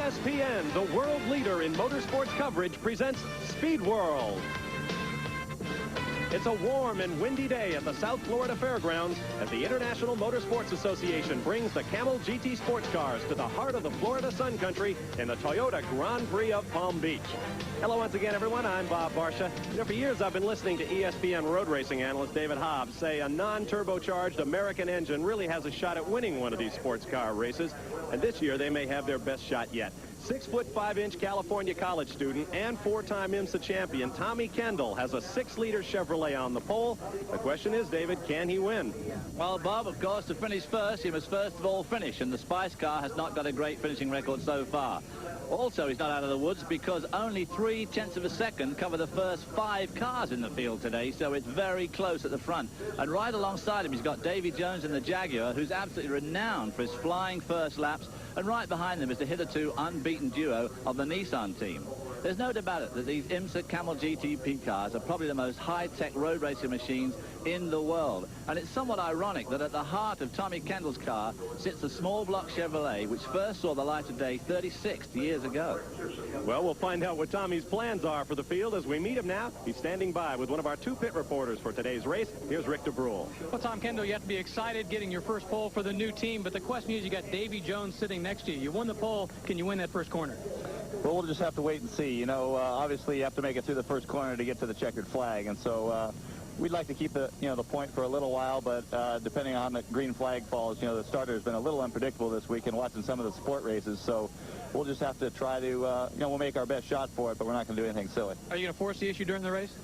ESPN, the world leader in motorsports coverage, presents Speed World. It's a warm and windy day at the South Florida Fairgrounds as the International Motorsports Association brings the Camel GT sports cars to the heart of the Florida Sun Country in the Toyota Grand Prix of Palm Beach. Hello once again, everyone. I'm Bob Barsha. You know, for years I've been listening to ESPN road racing analyst David Hobbs say a non-turbocharged American engine really has a shot at winning one of these sports car races. And this year they may have their best shot yet. 6'5" California college student and four-time IMSA champion Tommy Kendall has a 6-liter Chevrolet on the pole. The question is, David, can he win? Well, Bob, of course, to finish first, he must first of all finish, and the Spice car has not got a great finishing record so far. Also, he's not out of the woods because only 0.3 of a second cover the first 5 cars in the field today, so it's very close at the front. And right alongside him, he's got Davy Jones in the Jaguar, who's absolutely renowned for his flying first laps, and right behind them is the hitherto unbeaten duo of the Nissan team. There's no doubt about it that these IMSA Camel GTP cars are probably the most high-tech road racing machines in the world. And it's somewhat ironic that at the heart of Tommy Kendall's car sits the small block Chevrolet, which first saw the light of day 36 years ago. Well, we'll find out what Tommy's plans are for the field as we meet him now. He's standing by with one of our 2 pit reporters for today's race. Here's Rick DeBrule. Well, Tom Kendall, you have to be excited getting your first pole for the new team, but the question is, you got Davy Jones sitting next to you. You won the pole. Can you win that first corner? Well, we'll just have to wait and see. You know, obviously you have to make it through the first corner to get to the checkered flag, and so we'd like to keep the point for a little while, but depending on the green flag falls, you know, the starter has been a little unpredictable this week and watching some of the sport races, so we'll just have to try to, we'll make our best shot for it, but we're not going to do anything silly. Are you going to force the issue during the race?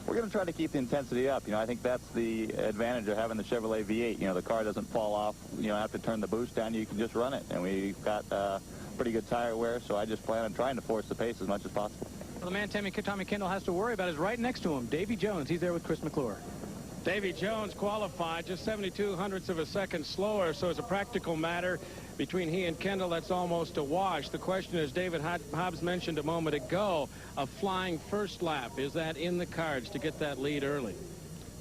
We're going to try to keep the intensity up. You know, I think that's the advantage of having the Chevrolet V8. You know, the car doesn't fall off. You don't have to turn the boost down. You can just run it, and we've got pretty good tire wear, so I just plan on trying to force the pace as much as possible. Well, the man Tommy Kendall has to worry about is right next to him, Davy Jones. He's there with Chris McClure. Davy Jones qualified just 72 hundredths of a second slower, so it's a practical matter. Between he and Kendall, that's almost a wash. The question is, David Hobbs mentioned a moment ago, a flying first lap. Is that in the cards to get that lead early?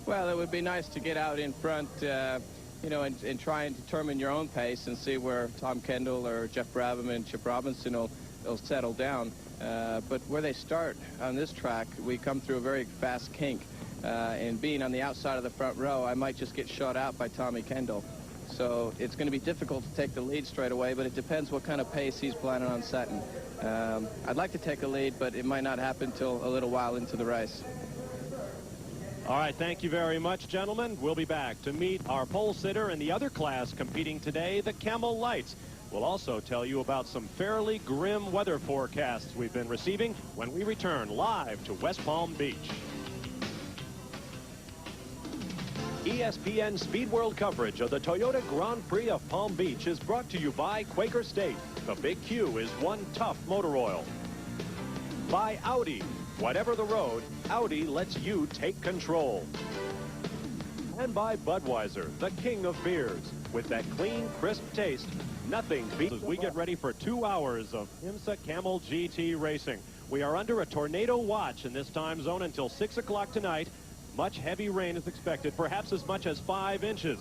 Well, it would be nice to get out in front, you know, and try and determine your own pace and see where Tom Kendall or Jeff Brabham and Chip Robinson will settle down. But where they start on this track, we come through a very fast kink. And being on the outside of the front row, I might just get shot out by Tommy Kendall. So it's going to be difficult to take the lead straight away, but it depends what kind of pace he's planning on setting. I'd like to take a lead, but it might not happen till a little while into the race. All right, thank you very much, gentlemen. We'll be back to meet our pole sitter in the other class competing today, the Camel Lights. We'll also tell you about some fairly grim weather forecasts we've been receiving when we return live to West Palm Beach. ESPN Speed World coverage of the Toyota Grand Prix of Palm Beach is brought to you by Quaker State. The Big Q is one tough motor oil. By Audi. Whatever the road, Audi lets you take control. And by Budweiser, the king of beers. With that clean, crisp taste, nothing beats as we get ready for 2 hours of IMSA Camel GT racing. We are under a tornado watch in this time zone until 6 o'clock tonight. Much heavy rain is expected, perhaps as much as 5 inches.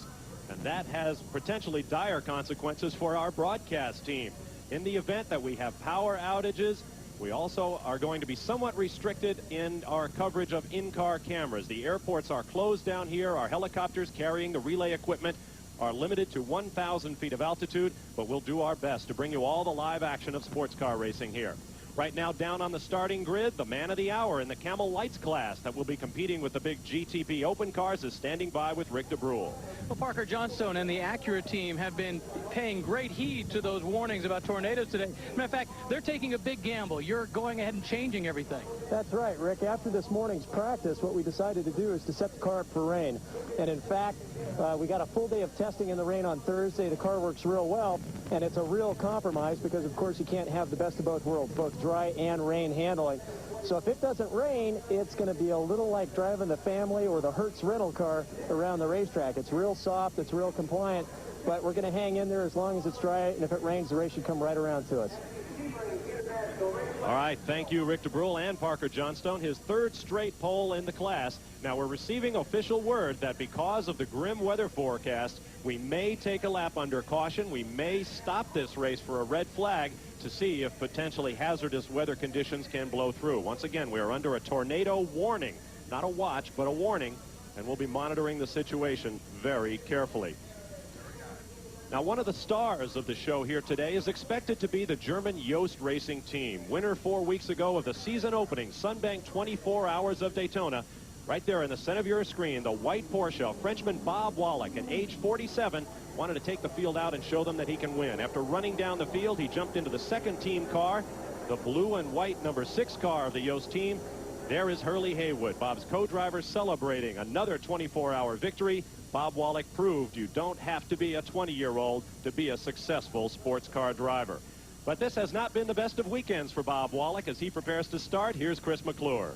And that has potentially dire consequences for our broadcast team. In the event that we have power outages, we also are going to be somewhat restricted in our coverage of in-car cameras. The airports are closed down here. Our helicopters carrying the relay equipment are limited to 1,000 feet of altitude, but we'll do our best to bring you all the live action of sports car racing here. Right now, down on the starting grid, the man of the hour in the Camel Lights class that will be competing with the big GTP Open cars is standing by with Rick DeBrule. Well, Parker Johnstone and the Acura team have been paying great heed to those warnings about tornadoes today. Matter of fact, they're taking a big gamble. You're going ahead and changing everything. That's right, Rick. After this morning's practice, what we decided to do is to set the car up for rain. And in fact, we got a full day of testing in the rain on Thursday. The car works real well, and it's a real compromise because, of course, you can't have the best of both worlds, both dry and rain handling. So if it doesn't rain, it's going to be a little like driving the family or the Hertz rental car around the racetrack. It's real soft, it's real compliant, but we're going to hang in there as long as it's dry, and if it rains, the race should come right around to us. All right, thank you, Rick DeBrule and Parker Johnstone. His third straight pole in the class. Now, we're receiving official word that because of the grim weather forecast, we may take a lap under caution. We may stop this race for a red flag to see if potentially hazardous weather conditions can blow through. Once again, we are under a tornado warning. Not a watch, but a warning, and we'll be monitoring the situation very carefully. Now, one of the stars of the show here today is expected to be the German Yost Racing Team. Winner 4 weeks ago of the season opening Sunbank 24 Hours of Daytona. Right there in the center of your screen, the white Porsche, Frenchman Bob Wollek, at age 47, wanted to take the field out and show them that he can win. After running down the field, he jumped into the second team car, the blue and white number 6 car of the Yost team. There is Hurley Haywood, Bob's co-driver, celebrating another 24-hour victory. Bob Wollek proved you don't have to be a 20-year-old to be a successful sports car driver. But this has not been the best of weekends for Bob Wollek as he prepares to start. Here's Chris McClure.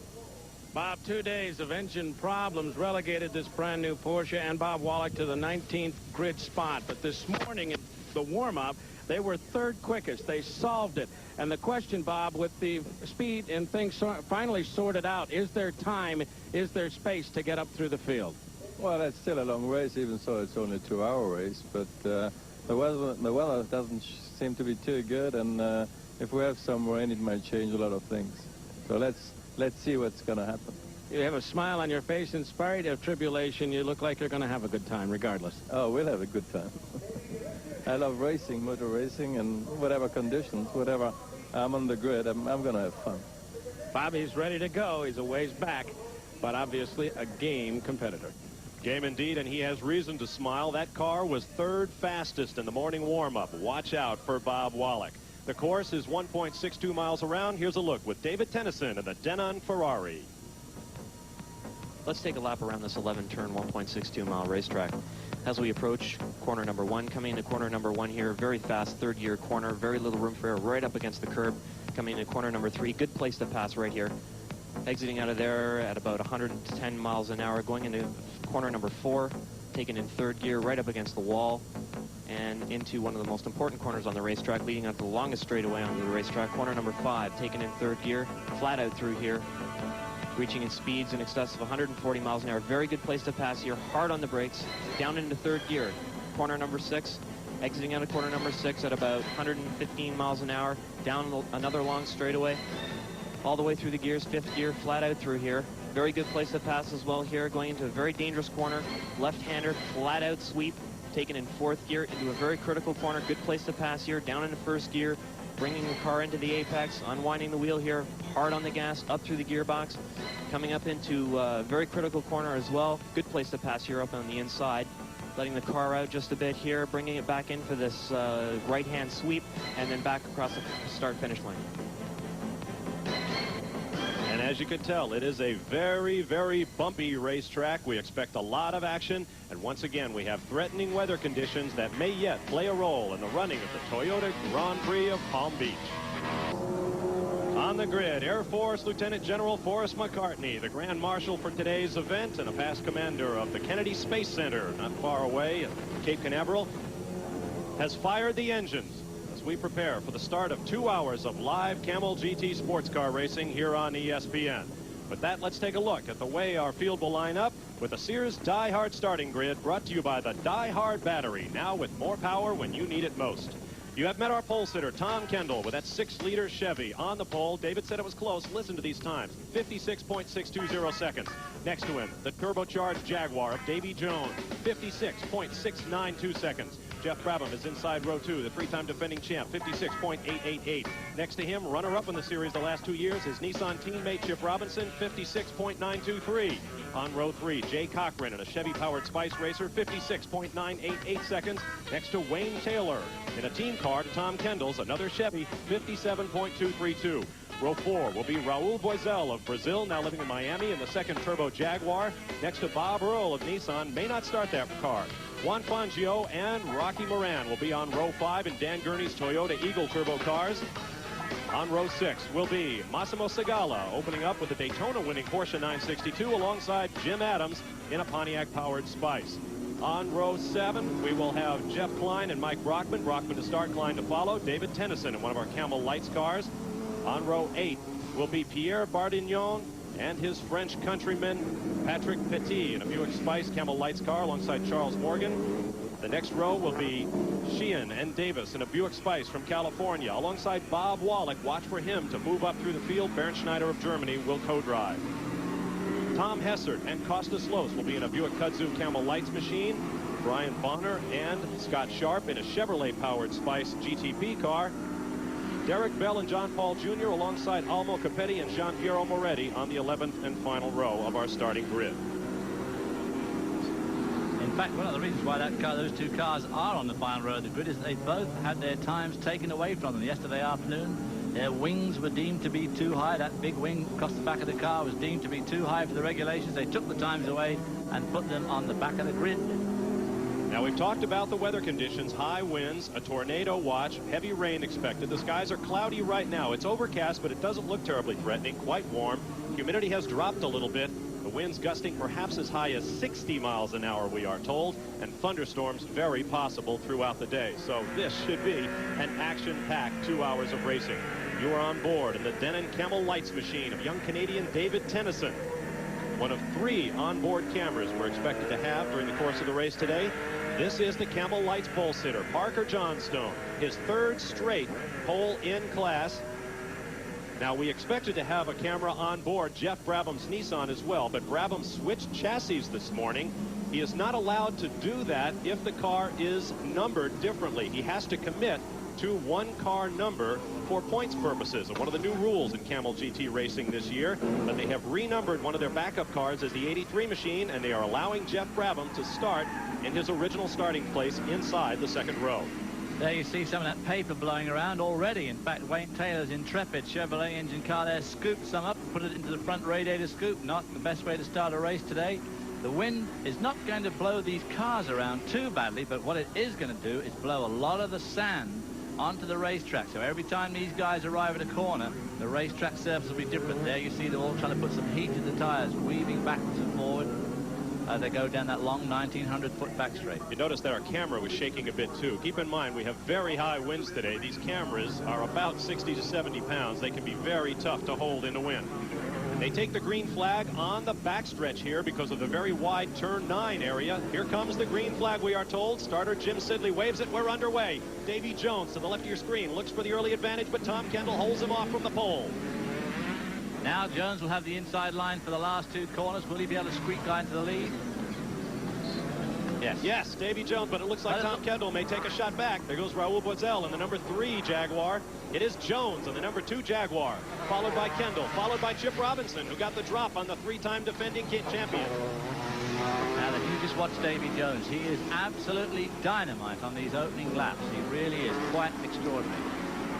Bob, 2 days of engine problems relegated this brand new Porsche and Bob Wollek to the 19th grid spot. But this morning in the warm-up, they were third quickest. They solved it. And the question, Bob, with the speed and things finally sorted out, is there time, is there space to get up through the field? Well, that's still a long race, even so it's only a 2-hour race. But the weather doesn't seem to be too good, and if we have some rain, it might change a lot of things. So let's see what's going to happen. You have a smile on your face in spite of tribulation. You look like you're going to have a good time regardless. Oh, we'll have a good time. I love racing, motor racing, and whatever conditions, whatever I'm on the grid, I'm going to have fun. Bobby's ready to go. He's a ways back, but obviously a game competitor. Game indeed, and he has reason to smile. That car was third fastest in the morning warm-up. Watch out for Bob Wollek. The course is 1.62 miles around. Here's a look with David Tennyson and the Denon Ferrari. Let's take a lap around this 11-turn, 1.62-mile racetrack. As we approach corner number 1, coming into corner number 1 here, very fast third-gear corner, very little room for error, right up against the curb. Coming into corner number 3, good place to pass right here. Exiting out of there at about 110 miles an hour, going into corner number 4, taken in third gear, right up against the wall, and into one of the most important corners on the racetrack, leading out the longest straightaway on the racetrack, corner number 5, taken in third gear, flat out through here, reaching in speeds in excess of 140 miles an hour. Very good place to pass here, hard on the brakes, down into third gear, corner number 6, exiting out of corner number 6 at about 115 miles an hour, down another long straightaway, all the way through the gears, 5th gear, flat out through here. Very good place to pass as well here, going into a very dangerous corner, left-hander, flat out sweep, taken in 4th gear into a very critical corner, good place to pass here, down into 1st gear, bringing the car into the apex, unwinding the wheel here, hard on the gas, up through the gearbox, coming up into a very critical corner as well, good place to pass here up on the inside, letting the car out just a bit here, bringing it back in for this right-hand sweep, and then back across the start-finish line. And as you can tell, it is a very, very bumpy racetrack. We expect a lot of action. And once again, we have threatening weather conditions that may yet play a role in the running of the Toyota Grand Prix of Palm Beach. On the grid, Air Force Lieutenant General Forrest McCartney, the Grand Marshal for today's event and a past commander of the Kennedy Space Center, not far away at Cape Canaveral, has fired the engines. We prepare for the start of 2 hours of live Camel GT sports car racing here on ESPN. With that, let's take a look at the way our field will line up with a Sears Die Hard starting grid brought to you by the Die Hard battery, now with more power when you need it most. You have met our pole sitter, Tom Kendall, with that 6-liter Chevy on the pole. David said it was close. Listen to these times, 56.620 seconds. Next to him, the turbocharged Jaguar of Davy Jones, 56.692 seconds. Jeff Brabham is inside row 2, the 3-time defending champ, 56.888. Next to him, runner-up in the series the last 2 years, his Nissan teammate Chip Robinson, 56.923. On row 3, Jay Cochran in a Chevy-powered Spice Racer, 56.988 seconds. Next to Wayne Taylor in a team car to Tom Kendall's, another Chevy, 57.232. Row 4 will be Raul Boisel of Brazil, now living in Miami, in the second turbo Jaguar. Next to Bob Earl of Nissan, may not start that car. Juan Fangio and Rocky Moran will be on row 5 in Dan Gurney's Toyota Eagle turbo cars. On row 6 will be Massimo Segala, opening up with the Daytona-winning Porsche 962 alongside Jim Adams in a Pontiac-powered Spice. On row 7, we will have Jeff Klein and Mike Brockman. Brockman to start, Klein to follow. David Tennyson in one of our Camel Lights cars. On row 8 will be Pierre Bardignon and his French countryman Patrick Petit in a Buick Spice Camel Lights car alongside Charles Morgan. The next row will be Sheehan and Davis in a Buick Spice from California alongside Bob Wollek. Watch for him to move up through the field. Bernd Schneider of Germany will co-drive. Tom Hessert and Costas Los will be in a Buick Kudzu Camel Lights machine. Brian Bonner and Scott Sharp in a Chevrolet-powered Spice GTP car. Derek Bell and John Paul Jr. alongside Almo Capetti and Gian-Piero Moretti on the 11th and final row of our starting grid. In fact, one of the reasons why those two cars are on the final row of the grid is they both had their times taken away from them yesterday afternoon. Their wings were deemed to be too high. That big wing across the back of the car was deemed to be too high for the regulations. They took the times away and put them on the back of the grid. Now, we've talked about the weather conditions, high winds, a tornado watch, heavy rain expected. The skies are cloudy right now. It's overcast, but it doesn't look terribly threatening, quite warm. Humidity has dropped a little bit. The winds gusting perhaps as high as 60 miles an hour, we are told, and thunderstorms very possible throughout the day. So this should be an action-packed 2 hours of racing. You are on board in the Denon Camel Lights machine of young Canadian David Tennyson. One of 3 onboard cameras we're expected to have during the course of the race today. This is the Camel Lights pole sitter, Parker Johnstone, his 3rd straight pole in class. Now, we expected to have a camera on board Jeff Brabham's Nissan as well, but Brabham switched chassis this morning. He is not allowed to do that if the car is numbered differently. He has to commit to 1 car number for points purposes. And one of the new rules in Camel GT racing this year, but they have renumbered one of their backup cars as the 83 machine, and they are allowing Jeff Brabham to start in his original starting place inside the 2nd row. There you see some of that paper blowing around already. In fact, Wayne Taylor's Intrepid Chevrolet engine car there scooped some up, put it into the front radiator scoop. Not the best way to start a race today. The wind is not going to blow these cars around too badly, but what it is going to do is blow a lot of the sand onto the racetrack. So every time these guys arrive at a corner, the racetrack surface will be different. There you see them all trying to put some heat in the tires, weaving backwards and forward. They go down that long 1,900-foot back straight. You notice that our camera was shaking a bit too. Keep in mind, we have very high winds today. These cameras are about 60 to 70 pounds. They can be very tough to hold in the wind. They take the green flag on the backstretch here because of the very wide turn 9 area. Here comes the green flag, we are told. Starter Jim Sidley waves it. We're underway. Davy Jones to the left of your screen looks for the early advantage, but Tom Kendall holds him off from the pole. Now Jones will have the inside line for the last 2 corners. Will he be able to squeak guy into the lead? Yes. Yes, Davy Jones, but it looks like Tom Kendall may take a shot back. There goes Raul Boisel in the number 3 Jaguar. It is Jones in the number 2 Jaguar, followed by Kendall, followed by Chip Robinson, who got the drop on the 3-time defending champion. Now, if you just watch Davy Jones, he is absolutely dynamite on these opening laps. He really is quite extraordinary.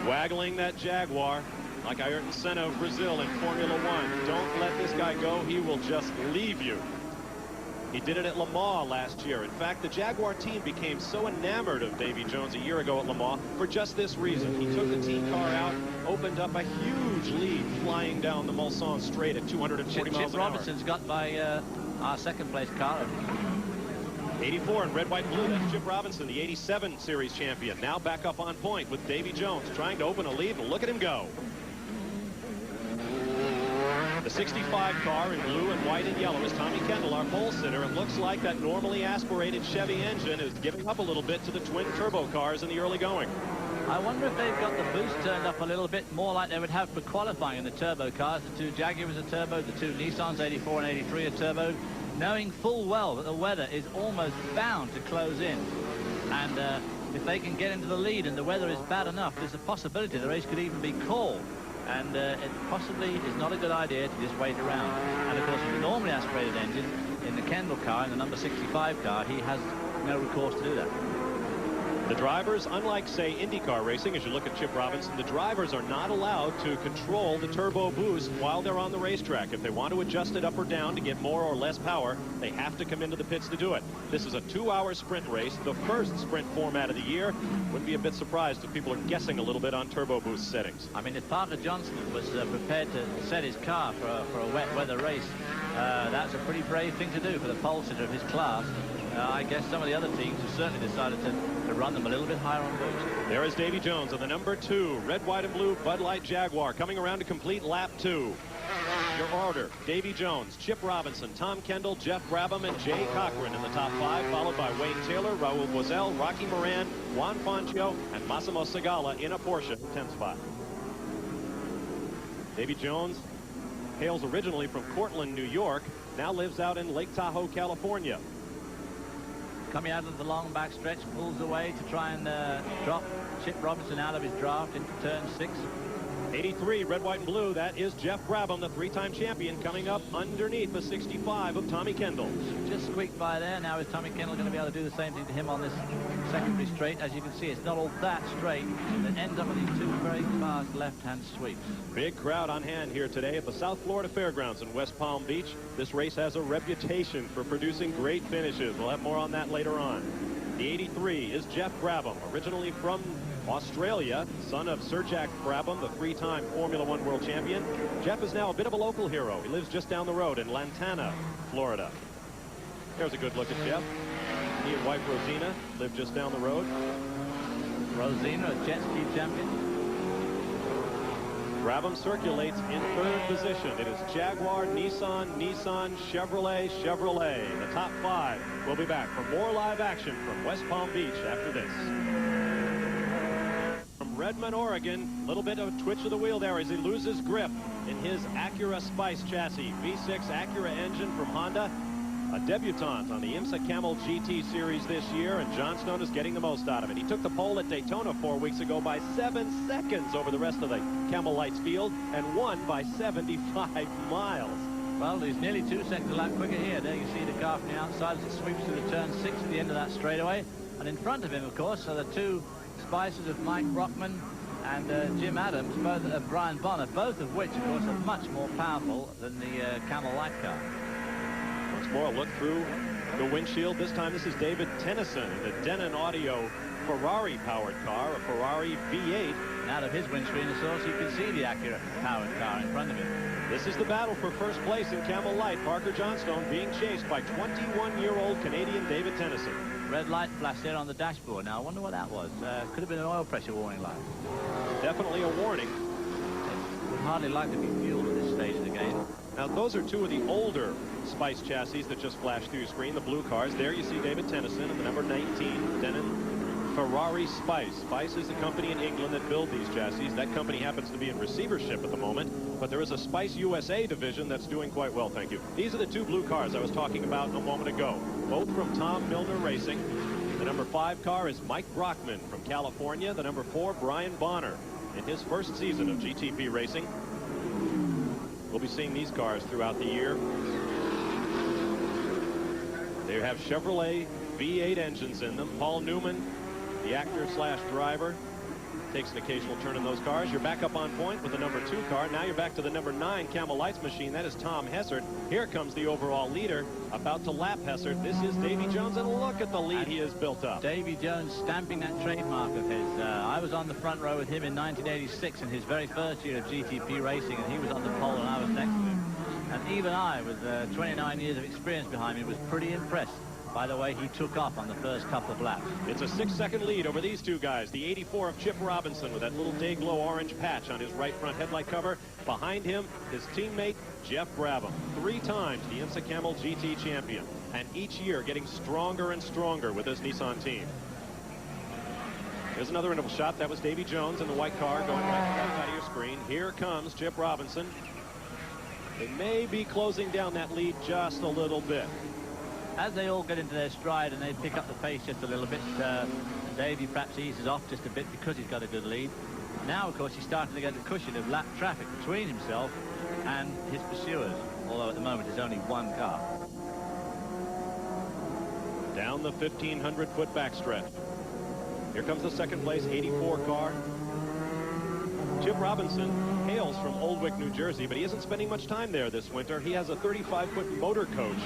Waggling that Jaguar like Ayrton Senna of Brazil in Formula 1. Don't let this guy go. He will just leave you. He did it at Le Mans last year. In fact, the Jaguar team became so enamored of Davy Jones a year ago at Le Mans for just this reason. He took the team car out, opened up a huge lead flying down the Mulsanne straight at 240 miles Chip an hour. Robinson's got by our 2nd place car. 84 in red, white, blue. That's Chip Robinson, the 87 series champion. Now back up on point with Davy Jones trying to open a lead, but look at him go. The 65 car in blue and white and yellow is Tommy Kendall, our pole sitter. It looks like that normally aspirated Chevy engine is giving up a little bit to the twin turbo cars in the early going. I wonder if they've got the boost turned up a little bit more like they would have for qualifying in the turbo cars. The 2 Jaguars are turbo, the 2 Nissans 84 and 83 are turbo, knowing full well that the weather is almost bound to close in. And if they can get into the lead and the weather is bad enough, there's a possibility the race could even be called. And it possibly is not a good idea to just wait around. And of course, with the normally aspirated engine in the Kendall car, in the number 65 car, he has no recourse to do that. The drivers, unlike, say, IndyCar racing, as you look at Chip Robinson, the drivers are not allowed to control the turbo boost while they're on the racetrack. If they want to adjust it up or down to get more or less power, they have to come into the pits to do it. This is a 2-hour sprint race, the first sprint format of the year. Wouldn't be a bit surprised if people are guessing a little bit on turbo boost settings. I mean, if Parker Johnson was prepared to set his car for a wet weather race, that's a pretty brave thing to do for the pole sitter of his class. I guess some of the other teams have certainly decided to run them a little bit higher on boost. There is Davy Jones on the number 2 red, white, and blue Bud Light Jaguar coming around to complete lap 2. Your order: Davy Jones, Chip Robinson, Tom Kendall, Jeff Brabham, and Jay Cochran in the top 5, followed by Wayne Taylor, Raul Boesel, Rocky Moran, Juan Fangio, and Massimo Segala in a Porsche 10 spot. Davy Jones hails originally from Cortland, New York, now lives out in Lake Tahoe, California. Coming out of the long back stretch, pulls away to try and drop Chip Robinson out of his draft into turn 6. 83 red, white, and blue. That is Jeff Brabham, the 3-time champion, coming up underneath the 65 of Tommy Kendall. Just squeaked by there. Now is Tommy Kendall going to be able to do the same thing to him on this secondary straight? As you can see, it's not all that straight. It ends up with these two very fast left-hand sweeps. Big crowd on hand here today at the South Florida Fairgrounds in West Palm Beach. This race has a reputation for producing great finishes. We'll have more on that later on. The 83 is Jeff Brabham, originally from Australia, son of Sir Jack Brabham, the 3-time Formula One world champion. Jeff is now a bit of a local hero. He lives just down the road in Lantana, Florida. There's a good look at Jeff. He and wife Rosina live just down the road. Rosina, a jet ski champion. Brabham circulates in 3rd position. It is Jaguar, Nissan, Nissan, Chevrolet, Chevrolet. The top 5 will be back for more live action from West Palm Beach after this. From Redmond, Oregon, a little bit of a twitch of the wheel there as he loses grip in his Acura Spice chassis. V6 Acura engine from Honda. A debutant on the IMSA Camel GT Series this year, and John Stone is getting the most out of it. He took the pole at Daytona 4 weeks ago by 7 seconds over the rest of the Camel Lights field and won by 75 miles. Well, he's nearly 2 seconds a lap quicker here. There you see the car from the outside as it sweeps through the turn 6 at the end of that straightaway. And in front of him, of course, are the 2 Spices of Mike Brockman and Jim Adams, both of Brian Bonner, both of which, of course, are much more powerful than the Camel Light car. Once more, a look through the windshield. This time, this is David Tennyson in the Denon Audio Ferrari-powered car, a Ferrari V8. And out of his windscreen, of course, you can see the Acura-powered car in front of him. This is the battle for first place in Camel Light. Parker Johnstone being chased by 21-year-old Canadian David Tennyson. Red light flashed there on the dashboard. Now, I wonder what that was. Could have been an oil pressure warning light. Definitely a warning. It would hardly likely be fueled at this stage of the game. Now, those are 2 of the older Spice chassis that just flashed through your screen, the blue cars. There you see David Tennyson and the number 19, Denon Ferrari Spice. Spice is the company in England that build these chassis. That company happens to be in receivership at the moment, but there is a Spice USA division that's doing quite well, thank you. These are the 2 blue cars I was talking about a moment ago, both from Tom Milner Racing. The number 5 car is Mike Brockman from California. The number 4, Brian Bonner, in his first season of GTP racing. We'll be seeing these cars throughout the year. They have Chevrolet V8 engines in them. Paul Newman, the actor/driver, takes an occasional turn in those cars. You're back up on point with the number 2 car. Now you're back to the number 9 Camel Lights machine. That is Tom Hessert. Here comes the overall leader, about to lap Hessert. This is Davy Jones, and look at the lead he has built up. Davy Jones stamping that trademark of his. I was on the front row with him in 1986 in his very first year of GTP racing, and he was on the pole and I was next to him. And even I, with 29 years of experience behind me, was pretty impressed by the way he took off on the first couple of laps. It's a 6-second lead over these 2 guys. The 84 of Chip Robinson with that little day-glow orange patch on his right front headlight cover. Behind him, his teammate, Jeff Brabham, 3 times the IMSA Camel GT champion, and each year getting stronger and stronger with this Nissan team. Here's another interval shot. That was Davy Jones in the white car going right out of your screen. Here comes Chip Robinson. They may be closing down that lead just a little bit. As they all get into their stride and they pick up the pace just a little bit, Davy perhaps eases off just a bit because he's got a good lead. Now, of course, he's starting to get the cushion of lap traffic between himself and his pursuers, although at the moment there's only 1 car. Down the 1,500-foot backstretch. Here comes the second place 84 car. Chip Robinson hails from Oldwick, New Jersey, but he isn't spending much time there this winter. He has a 35-foot motor coach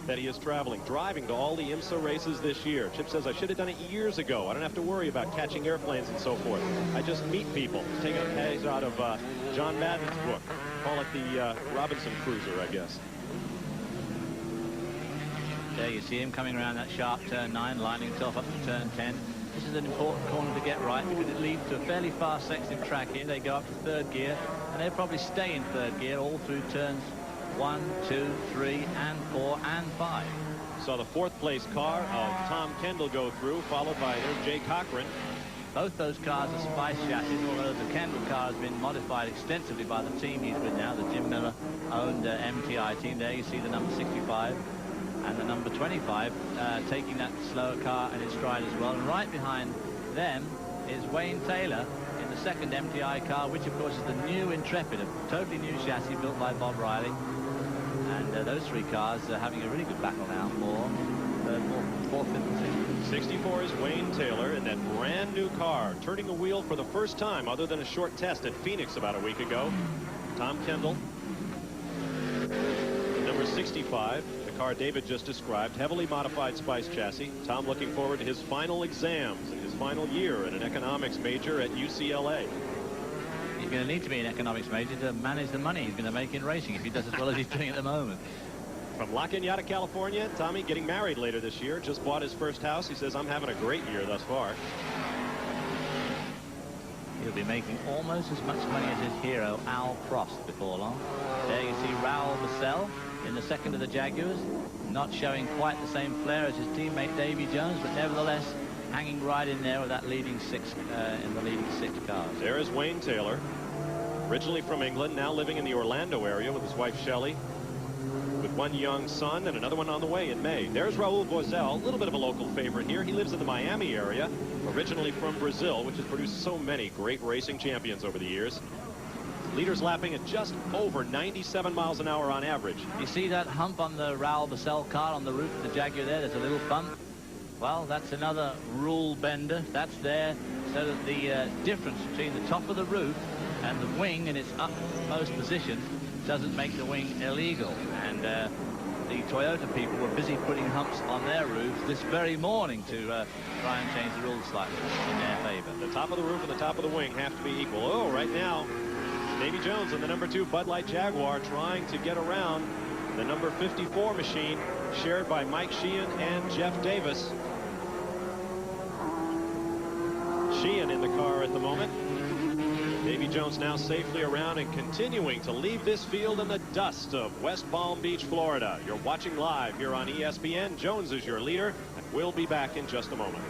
that he is driving to all the IMSA races this year. Chip says, I should have done it years ago. I don't have to worry about catching airplanes and so forth. I just meet people. He's taking a page out of John Madden's book. Call it the Robinson Cruiser, I guess. There you see him coming around that sharp turn 9, lining himself up to turn 10. This is an important corner to get right because it leads to a fairly fast section of track here. They go up to third gear, and they'll probably stay in third gear all through turns 1, 2, 3, and 4, and 5. Saw the fourth place car of Tom Kendall go through, followed by their Jay Cochran. Both those cars are Spice chassis, although the Kendall car has been modified extensively by the team he's with now, the Jim Miller-owned MTI team. There you see the number 65 and the number 25 taking that slower car in its stride as well. And right behind them is Wayne Taylor in the second MTI car, which of course is the new Intrepid, a totally new chassis built by Bob Riley. And those three cars are having a really good battle now for fourth, fifth, and sixth. 64 is Wayne Taylor in that brand new car, turning the wheel for the first time other than a short test at Phoenix about a week ago. Tom Kendall, number 65, the car David just described, heavily modified Spice chassis. Tom looking forward to his final exams and his final year at an economics major at UCLA. He's going to need to be an economics major to manage the money he's going to make in racing if he does as well as he's doing at the moment. From La Cañada, California, Tommy getting married later this year. Just bought his first house. He says, I'm having a great year thus far. He'll be making almost as much money as his hero, Al Prost, before long. There you see Raoul Marcel in the second of the Jaguars. Not showing quite the same flair as his teammate Davy Jones, but nevertheless hanging right in there with that leading six in the leading 6 cars. There is Wayne Taylor, originally from England, now living in the Orlando area with his wife Shelley, with one young son and another one on the way in May. There's Raul Boesel, a little bit of a local favorite here. He lives in the Miami area, originally from Brazil, which has produced so many great racing champions over the years. Leaders lapping at just over 97 miles an hour on average. You see that hump on the Raoul Boesel car on the roof of the Jaguar there? There's a little bump. Well, that's another rule bender. That's there so that the difference between the top of the roof and the wing in its utmost position doesn't make the wing illegal. And the Toyota people were busy putting humps on their roofs this very morning to try and change the rules slightly in their favor. The top of the roof and the top of the wing have to be equal. Oh, right now, Davy Jones in the number 2 Bud Light Jaguar trying to get around the number 54 machine shared by Mike Sheehan and Jeff Davis. Sheehan in the car at the moment. Davy Jones now safely around and continuing to leave this field in the dust of West Palm Beach, Florida. You're watching live here on ESPN. Jones is your leader, and we'll be back in just a moment.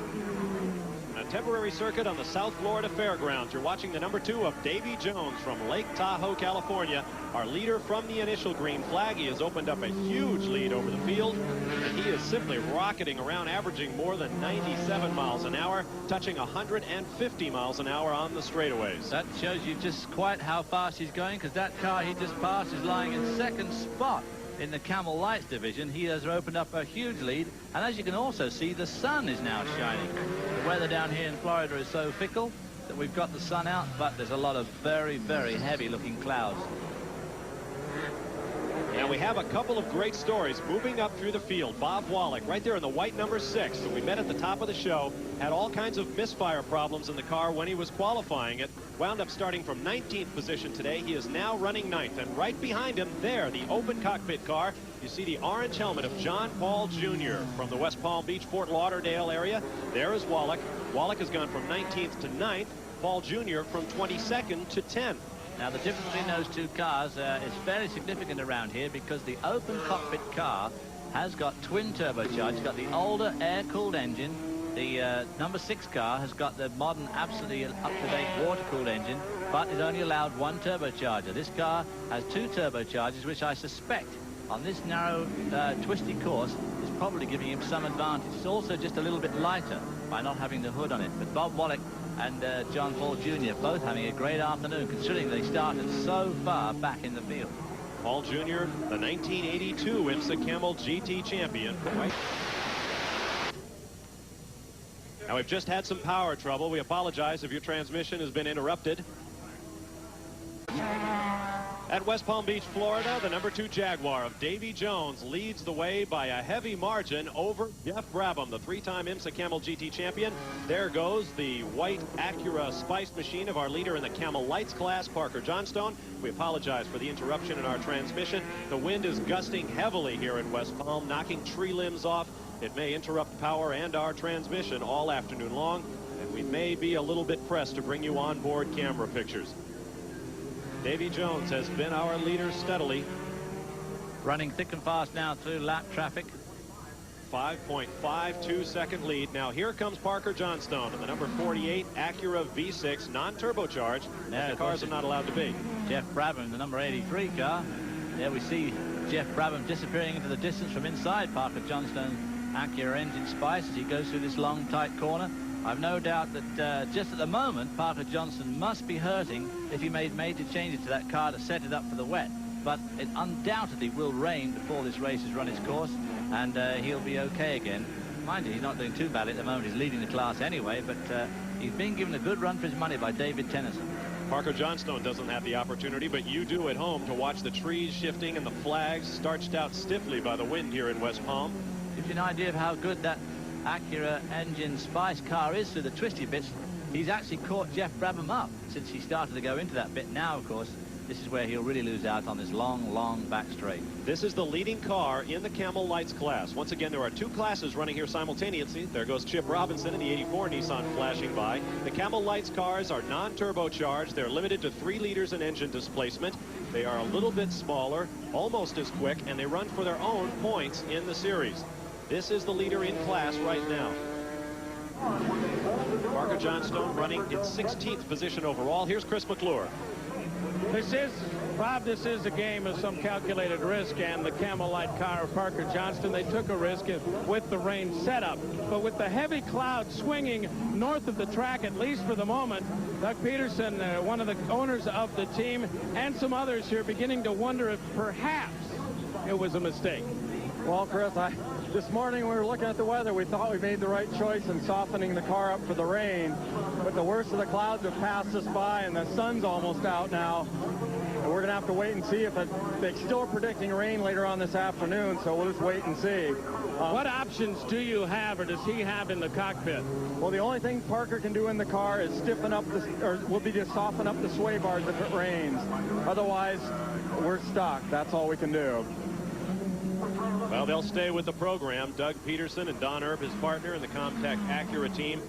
A temporary circuit on the South Florida Fairgrounds. You're watching the number 2 of Davy Jones from Lake Tahoe, California. Our leader from the initial green flag. He has opened up a huge lead over the field, and he is simply rocketing around, averaging more than 97 miles an hour, touching 150 miles an hour on the straightaways. That shows you just quite how fast he's going, because that car he just passed is lying in second spot in the Camel Lights division. He has opened up a huge lead, and as you can also see, the sun is now shining. The weather down here in Florida is so fickle that we've got the sun out, but there's a lot of very, very heavy looking clouds. Now we have a couple of great stories moving up through the field. Bob Wollek right there in the white number 6 that we met at the top of the show had all kinds of misfire problems in the car when he was qualifying it. Wound up starting from 19th position today. He is now running 9th, and right behind him there, the open cockpit car, you see the orange helmet of John Paul Jr. from the West Palm Beach, Fort Lauderdale area. There is Wollek. Wollek has gone from 19th to 9th. Paul Jr. from 22nd to 10th. Now, the difference between those two cars is fairly significant around here, because the open cockpit car has got twin turbocharged. It's got the older air-cooled engine. The number 6 car has got the modern, absolutely up-to-date water-cooled engine, but is only allowed 1 turbocharger. This car has 2 turbochargers, which I suspect on this narrow, twisty course is probably giving him some advantage. It's also just a little bit lighter by not having the hood on it. But Bob Wollek and John Paul Jr. both having a great afternoon, considering they started so far back in the field. Paul Jr., the 1982 IMSA Camel GT champion. Right. Now, we've just had some power trouble. We apologize if your transmission has been interrupted. At West Palm Beach, Florida, the number 2 Jaguar of Davy Jones leads the way by a heavy margin over Jeff Brabham, the 3-time IMSA Camel GT champion. There goes the white Acura Spice machine of our leader in the Camel Lights class, Parker Johnstone. We apologize for the interruption in our transmission. The wind is gusting heavily here in West Palm, knocking tree limbs off. It may interrupt power and our transmission all afternoon long, and we may be a little bit pressed to bring you onboard camera pictures. Davy Jones has been our leader steadily. Running thick and fast now through lap traffic. 5.52 second lead. Now here comes Parker Johnstone in the number 48 Acura V6 non-turbocharged. The cars are not allowed to be. Jeff Brabham, the number 83 car. There we see Jeff Brabham disappearing into the distance from inside Parker Johnstone's Acura engine Spice as he goes through this long, tight corner. I've no doubt that just at the moment, Parker Johnson must be hurting if he made major changes to that car to set it up for the wet. But it undoubtedly will rain before this race has run its course, and he'll be okay again. Mind you, he's not doing too badly at the moment. He's leading the class anyway, but he's been given a good run for his money by David Tennyson. Parker Johnstone doesn't have the opportunity, but you do at home to watch the trees shifting and the flags starched out stiffly by the wind here in West Palm. Gives you an idea of how good that Acura engine Spice car is through the twisty bits. He's actually caught Jeff Brabham up since he started to go into that bit. Now, of course, this is where he'll really lose out on this long, long back straight. This is the leading car in the Camel Lights class. Once again, there are 2 classes running here simultaneously. There goes Chip Robinson in the 84 Nissan flashing by. The Camel Lights cars are non-turbocharged. They're limited to 3 liters in engine displacement. They are a little bit smaller, almost as quick, and they run for their own points in the series. This is the leader in class right now. Parker Johnstone running in 16th position overall. Here's Chris McClure. This is a game of some calculated risk, and the Camel Light car of Parker Johnston, they took a risk with the rain setup. But with the heavy clouds swinging north of the track, at least for the moment, Doug Peterson, one of the owners of the team, and some others here beginning to wonder if perhaps it was a mistake. Well, Chris, this morning we were looking at the weather. We thought we made the right choice in softening the car up for the rain. But the worst of the clouds have passed us by, and the sun's almost out now. And we're going to have to wait and see if they're still predicting rain later on this afternoon, so we'll just wait and see. What options do you have, or does he have in the cockpit? Well, the only thing Parker can do in the car is stiffen up to soften up the sway bars if it rains. Otherwise, we're stuck. That's all we can do. Well, they'll stay with the program. Doug Peterson and Don Erb, his partner in the Comtech Acura team.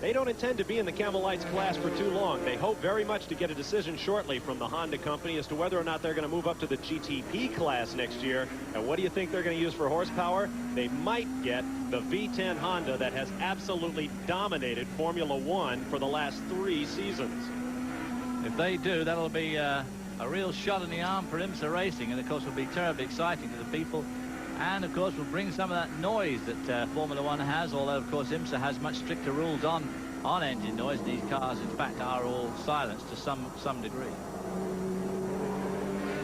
They don't intend to be in the Camel Lights class for too long. They hope very much to get a decision shortly from the Honda company as to whether or not they're going to move up to the GTP class next year. And what do you think they're going to use for horsepower? They might get the V10 Honda that has absolutely dominated Formula One for the last 3 seasons. If they do, that'll be a real shot in the arm for IMSA racing, and of course will be terribly exciting to the people, and of course will bring some of that noise that Formula One has, although of course IMSA has much stricter rules on engine noise. These cars in fact are all silenced to some degree.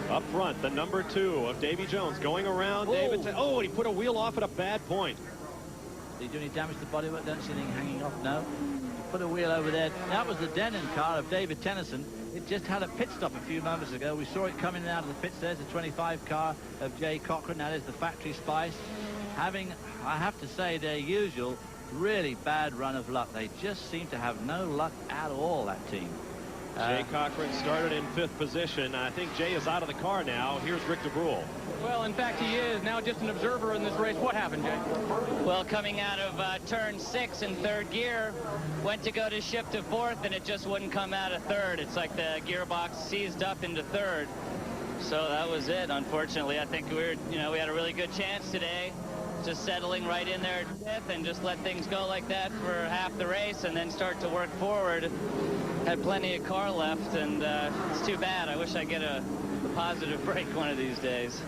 Up front, the number 2 of Davy Jones going around. David. Oh, he put a wheel off at a bad point. Did he do any damage to the bodywork? Don't see anything hanging off. No. Put a wheel over there. That was the Denon car of David Tennyson. It just had a pit stop a few moments ago. We saw it coming out of the pits. There's the 25 car of Jay Cochran. That is the factory Spice. Having, I have to say, their usual really bad run of luck. They just seem to have no luck at all, that team. Jay Cochran started in 5th position. I think Jay is out of the car now. Here's Rick DeBrule. Well, in fact, he is now just an observer in this race. What happened, Jay? Well, coming out of turn 6 in 3rd gear, went to go to shift to 4th, and it just wouldn't come out of 3rd. It's like the gearbox seized up into 3rd. So that was it, unfortunately. I think we had a really good chance today, just settling right in there at 5th and just let things go like that for half the race and then start to work forward. Had plenty of car left, and it's too bad. I wish I get a positive break one of these days.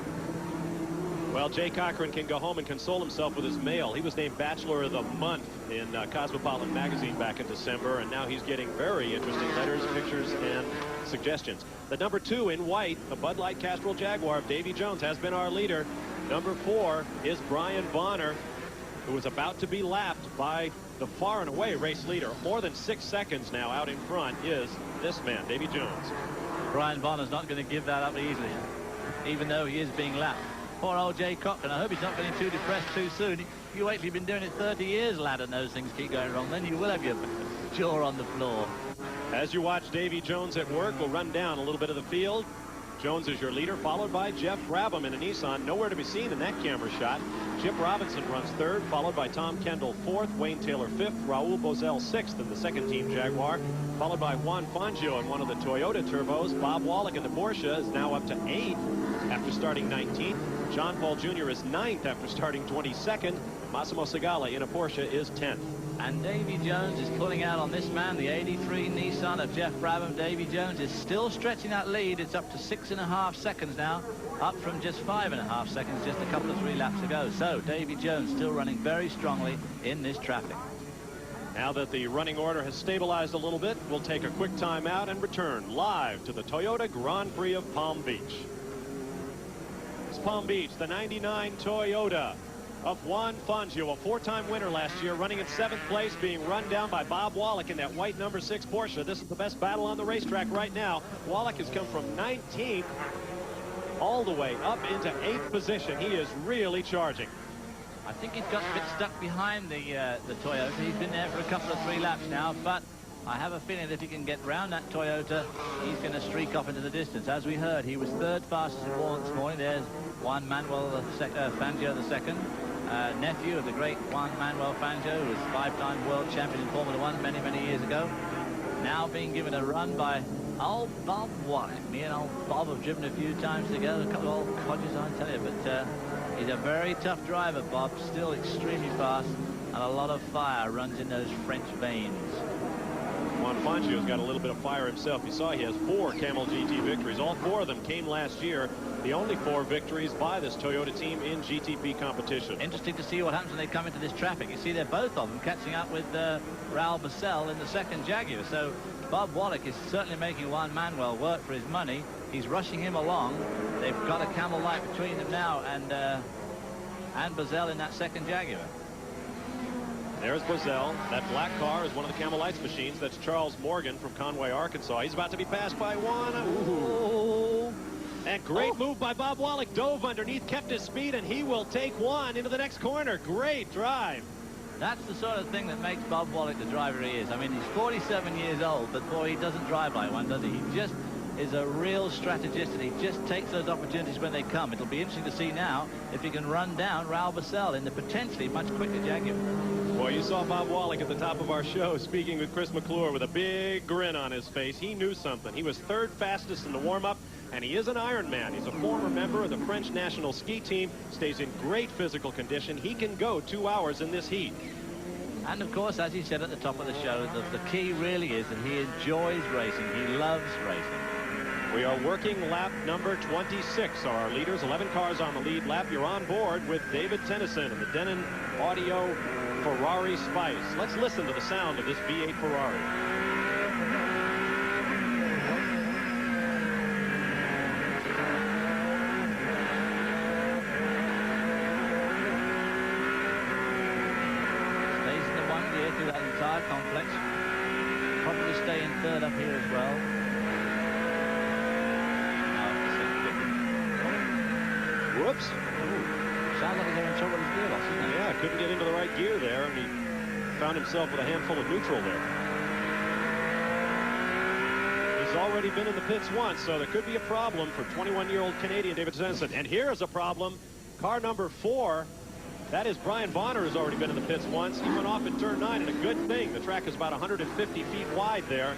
Well, Jay Cochran can go home and console himself with his mail. He was named Bachelor of the Month in Cosmopolitan magazine back in December, and now he's getting very interesting letters, pictures, and suggestions. The number 2 in white, the Bud Light Castrol Jaguar of Davy Jones, has been our leader. Number 4 is Brian Bonner, who is about to be lapped by the far and away race leader. More than 6 seconds now out in front is this man, Davy Jones. Brian Bonner's not going to give that up easily, even though he is being lapped. Poor old Jay Cochran. I hope he's not getting too depressed too soon. You wait till you've been doing it 30 years, lad, and those things keep going wrong. Then you will have your jaw on the floor. As you watch Davy Jones at work, we'll run down a little bit of the field. Jones is your leader, followed by Jeff Brabham in a Nissan. Nowhere to be seen in that camera shot. Chip Robinson runs third, followed by Tom Kendall fourth, Wayne Taylor fifth, Raul Boesel sixth in the second team Jaguar, followed by Juan Fangio in one of the Toyota turbos. Bob Wollek in the Porsche is now up to 8th after starting 19th. John Paul Jr. is 9th after starting 22nd. Massimo Segala in a Porsche is 10th. And Davy Jones is pulling out on this man, the 83 Nissan of Jeff Brabham. Davy Jones is still stretching that lead. It's up to 6.5 seconds now, up from just 5.5 seconds just a couple of 3 laps ago. So Davy Jones still running very strongly in this traffic. Now that the running order has stabilized a little bit, we'll take a quick timeout and return live to the Toyota Grand Prix of Palm Beach. It's Palm Beach, the 99 Toyota of Juan Fangio, a 4-time winner last year, running in 7th place, being run down by Bob Wollek in that white number 6 Porsche. This is the best battle on the racetrack right now. Wollek has come from 19th all the way up into 8th position. He is really charging. I think he's got a bit stuck behind the Toyota. He's been there for a couple of 3 laps now, but I have a feeling that if he can get round that Toyota, he's going to streak off into the distance. As we heard, he was 3rd fastest in Warren this morning. There's Juan Manuel Fangio the second. Nephew of the great Juan Manuel Fangio, who was 5-time world champion in Formula 1 many, many years ago. Now being given a run by old Bob Wollek. Me and old Bob have driven a few times together, a couple of old codgers, I tell you, but he's a very tough driver, Bob, still extremely fast, and a lot of fire runs in those French veins. Juan Fangio's got a little bit of fire himself. You saw he has 4 Camel GT victories. All 4 of them came last year. The only 4 victories by this Toyota team in GTP competition. Interesting to see what happens when they come into this traffic. You see they're both of them catching up with Raul Boesel in the second Jaguar. So Bob Wollek is certainly making Juan Manuel work for his money. He's rushing him along. They've got a Camel light between them now, and Boesel in that second Jaguar. There's Boesel. That black car is one of the Camel Lights machines. That's Charles Morgan from Conway, Arkansas. He's about to be passed by Juan. Ooh. And great move by Bob Wollek. Dove underneath, kept his speed, and he will take Juan into the next corner. Great drive. That's the sort of thing that makes Bob Wollek the driver he is. I mean, he's 47 years old, but boy, he doesn't drive like one, does he? He just is a real strategist, and he just takes those opportunities when they come. It'll be interesting to see now if he can run down Raul Boesel in the potentially much quicker Jaguar. Boy, you saw Bob Wollek at the top of our show speaking with Chris McClure with a big grin on his face. He knew something. He was 3rd fastest in the warm-up, and he is an Ironman. He's a former member of the French national ski team, stays in great physical condition. He can go 2 hours in this heat. And of course, as he said at the top of the show, the key really is that he enjoys racing. He loves racing. We are working lap number 26. Are our leaders, 11 cars on the lead lap. You're on board with David Tennyson and the Denon Audio Ferrari Spice. Let's listen to the sound of this V8 Ferrari. Stays in the 1 gear through that entire complex. Probably stay in 3rd up here as well. Whoops. Sounds like he's having trouble with his gearbox, isn't it? Yeah, couldn't get into the right gear there, and he found himself with a handful of neutral there. He's already been in the pits once, so there could be a problem for 21-year-old Canadian David Tennyson. And here's a problem. Car number 4, that is Brian Bonner, has already been in the pits once. He went off in turn 9, and a good thing. The track is about 150 feet wide there,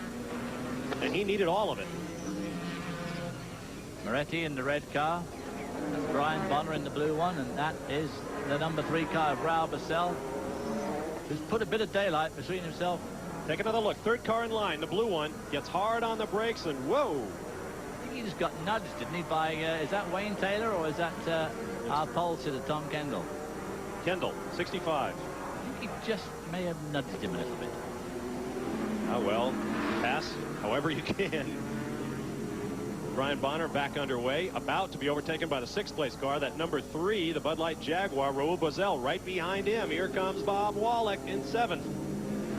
and he needed all of it. Moretti in the red car. Brian Bonner in the blue one, and that is the number 3 car of Raul Boesel, who's put a bit of daylight between himself. Take another look. 3rd car in line, the blue one, gets hard on the brakes, and whoa. I think he just got nudged, didn't he, by, is that Wayne Taylor, or is that our pole sitter, Tom Kendall? Kendall, 65. I think he just may have nudged him a little bit. Oh, well, pass however you can. Brian Bonner back underway, about to be overtaken by the 6th place car, that number 3, the Bud Light Jaguar. Raul Boesel right behind him. Here comes Bob Wollek in 7th.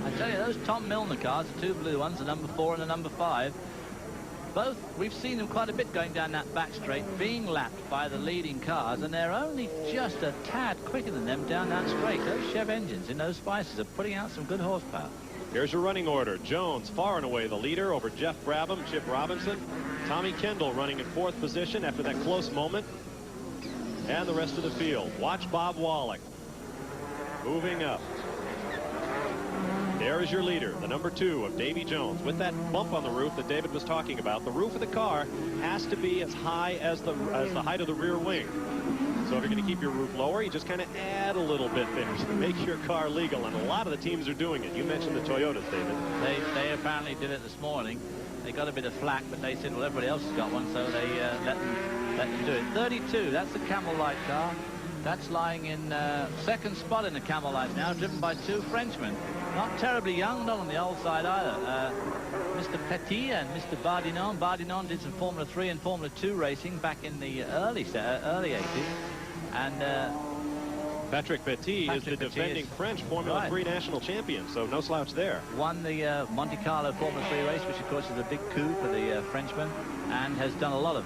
I tell you, those Tom Milner cars, the 2 blue ones, the number 4 and the number 5, we've seen them quite a bit going down that back straight, being lapped by the leading cars, and they're only just a tad quicker than them down that straight. Those Chev engines in those Spices are putting out some good horsepower. Here's your running order. Jones, far and away the leader over Jeff Brabham, Chip Robinson. Tommy Kendall running in 4th position after that close moment. And the rest of the field. Watch Bob Wollek moving up. There is your leader, the number 2 of Davy Jones. With that bump on the roof that David was talking about, the roof of the car has to be as high as the height of the rear wing. So if you're going to keep your roof lower, you just kind of add a little bit there to make your car legal. And a lot of the teams are doing it. You mentioned the Toyotas, David. They apparently did it this morning. They got a bit of flack, but they said, well, everybody else has got one, so they let them do it. 32, that's the Camel Light car. That's lying in 2nd spot in the Camel Light now, driven by 2 Frenchmen. Not terribly young, not on the old side either. Mr. Petit and Mr. Bardinon. Bardinon did some Formula 3 and Formula 2 racing back in the early 80s. And Patrick Petit is the defending French Formula 3 national champion, so no slouch there. Won the Monte Carlo Formula 3 race, which of course is a big coup for the Frenchman, and has done a lot of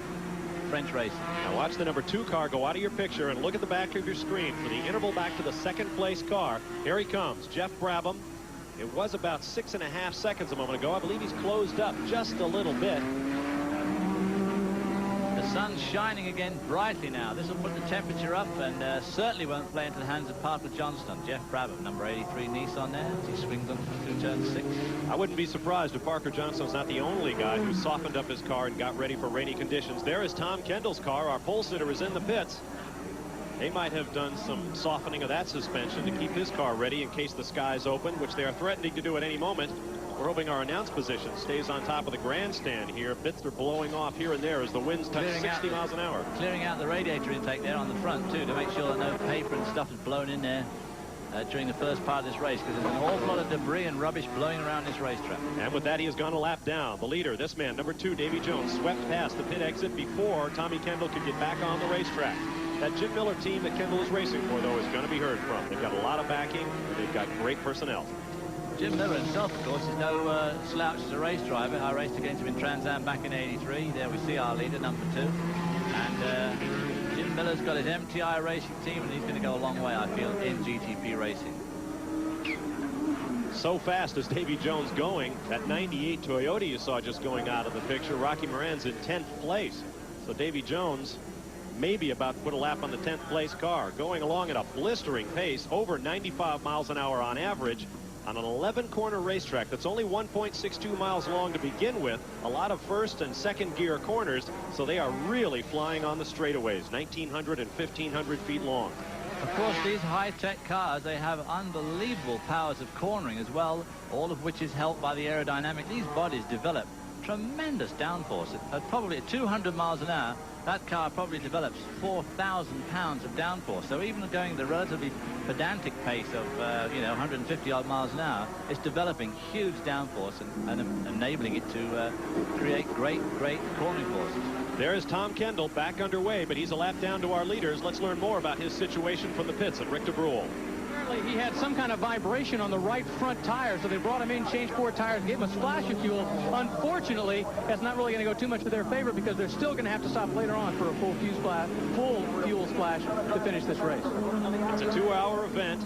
French racing. Now watch the number 2 car go out of your picture and look at the back of your screen for the interval back to the 2nd place car. Here he comes, Jeff Brabham. It was about 6.5 seconds a moment ago. I believe he's closed up just a little bit. The sun's shining again brightly now. This will put the temperature up and certainly won't play into the hands of Parker Johnston. Jeff Brabham, number 83 Nissan there, as he swings on through turn 6. I wouldn't be surprised if Parker Johnston's not the only guy who softened up his car and got ready for rainy conditions. There is Tom Kendall's car. Our pole sitter is in the pits. They might have done some softening of that suspension to keep his car ready in case the sky's open, which they are threatening to do at any moment. We're hoping our announce position stays on top of the grandstand here. Bits are blowing off here and there as the winds touch 60 miles an hour. Clearing out the radiator intake there on the front, too, to make sure that no paper and stuff is blown in there during the first part of this race, because there's an awful lot of debris and rubbish blowing around this racetrack. And with that, he has gone a lap down. The leader, this man, number 2, Davy Jones, swept past the pit exit before Tommy Kendall could get back on the racetrack. That Jim Miller team that Kendall is racing for, though, is going to be heard from. They've got a lot of backing, and they've got great personnel. Jim Miller himself, of course, is no slouch as a race driver. I raced against him in Trans Am back in '83. There we see our leader, number 2. And Jim Miller's got his MTI racing team, and he's going to go a long way, I feel, in GTP racing. So fast is Davy Jones going. That 98 Toyota you saw just going out of the picture. Rocky Moran's in 10th place. So Davy Jones maybe about to put a lap on the 10th place car, going along at a blistering pace, over 95 miles an hour on average, on an 11-corner racetrack that's only 1.62 miles long to begin with. A lot of 1st and 2nd gear corners, so they are really flying on the straightaways, 1,900 and 1,500 feet long. Of course, these high-tech cars, they have unbelievable powers of cornering as well, all of which is helped by the aerodynamic. These bodies develop tremendous downforce. At probably at 200 miles an hour, that car probably develops 4,000 pounds of downforce. So even going the relatively pedantic pace of, 150 odd miles an hour, it's developing huge downforce and enabling it to create great cornering forces. There is Tom Kendall back underway, but he's a lap down to our leaders. Let's learn more about his situation from the pits at Rick de Brule. Apparently he had some kind of vibration on the right front tire, so they brought him in, changed 4 tires, gave him a splash of fuel. Unfortunately, that's not really going to go too much to their favor because they're still going to have to stop later on for a full fuel splash to finish this race. It's a 2-hour event.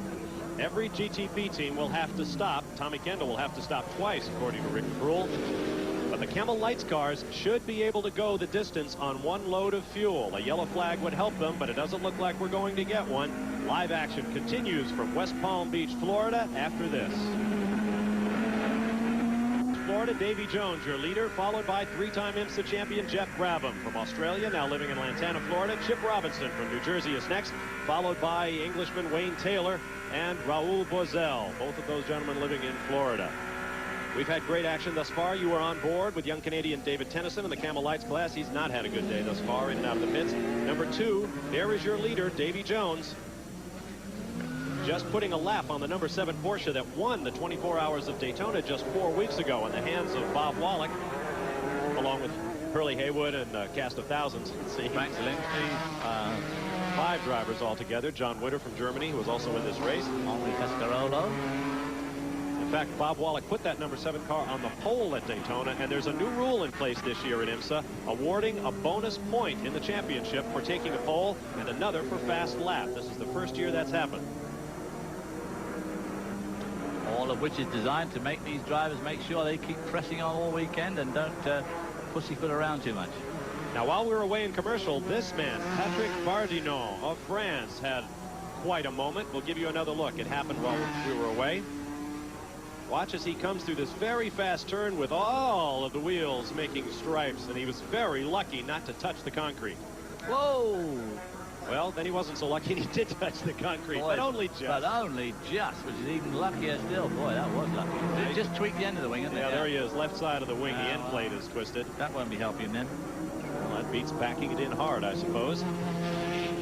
Every GTP team will have to stop. Tommy Kendall will have to stop twice, according to Rick de Brule. But the Camel Lights cars should be able to go the distance on 1 load of fuel. A yellow flag would help them, but it doesn't look like we're going to get one. Live action continues from West Palm Beach, Florida, after this. Florida, Davy Jones, your leader, followed by 3-time IMSA champion Jeff Brabham. From Australia, now living in Lantana, Florida, Chip Robinson from New Jersey is next, followed by Englishman Wayne Taylor and Raul Boesel, both of those gentlemen living in Florida. We've had great action thus far. You are on board with young Canadian David Tennyson in the Camel Lights class. He's not had a good day thus far, in and out of the pits. Number 2, there is your leader, Davy Jones. Just putting a lap on the number 7 Porsche that won the 24 Hours of Daytona just 4 weeks ago in the hands of Bob Wollek, along with Hurley Haywood and a cast of thousands. Let's see. Frank Zielinski, 5 drivers altogether. John Witter from Germany, who was also in this race. Henri Pescarolo. In fact, Bob Wollek put that number 7 car on the pole at Daytona, and there's a new rule in place this year at IMSA, awarding a bonus point in the championship for taking a pole and another for fast lap. This is the first year that's happened. All of which is designed to make these drivers make sure they keep pressing on all weekend and don't pussyfoot around too much. Now, while we were away in commercial, this man, Patrick Bardinon of France, had quite a moment. We'll give you another look. It happened while we were away. Watch as he comes through this very fast turn with all of the wheels making stripes, and he was very lucky not to touch the concrete. Whoa! Well, then he wasn't so lucky he did touch the concrete, Boy, but only just. But only just, which is even luckier still. Boy, that was lucky. It just tweaked the end of the wing, isn't it? Yeah, there he is, left side of the wing. The end plate is twisted. That won't be helping then. Well, that beats packing it in hard, I suppose.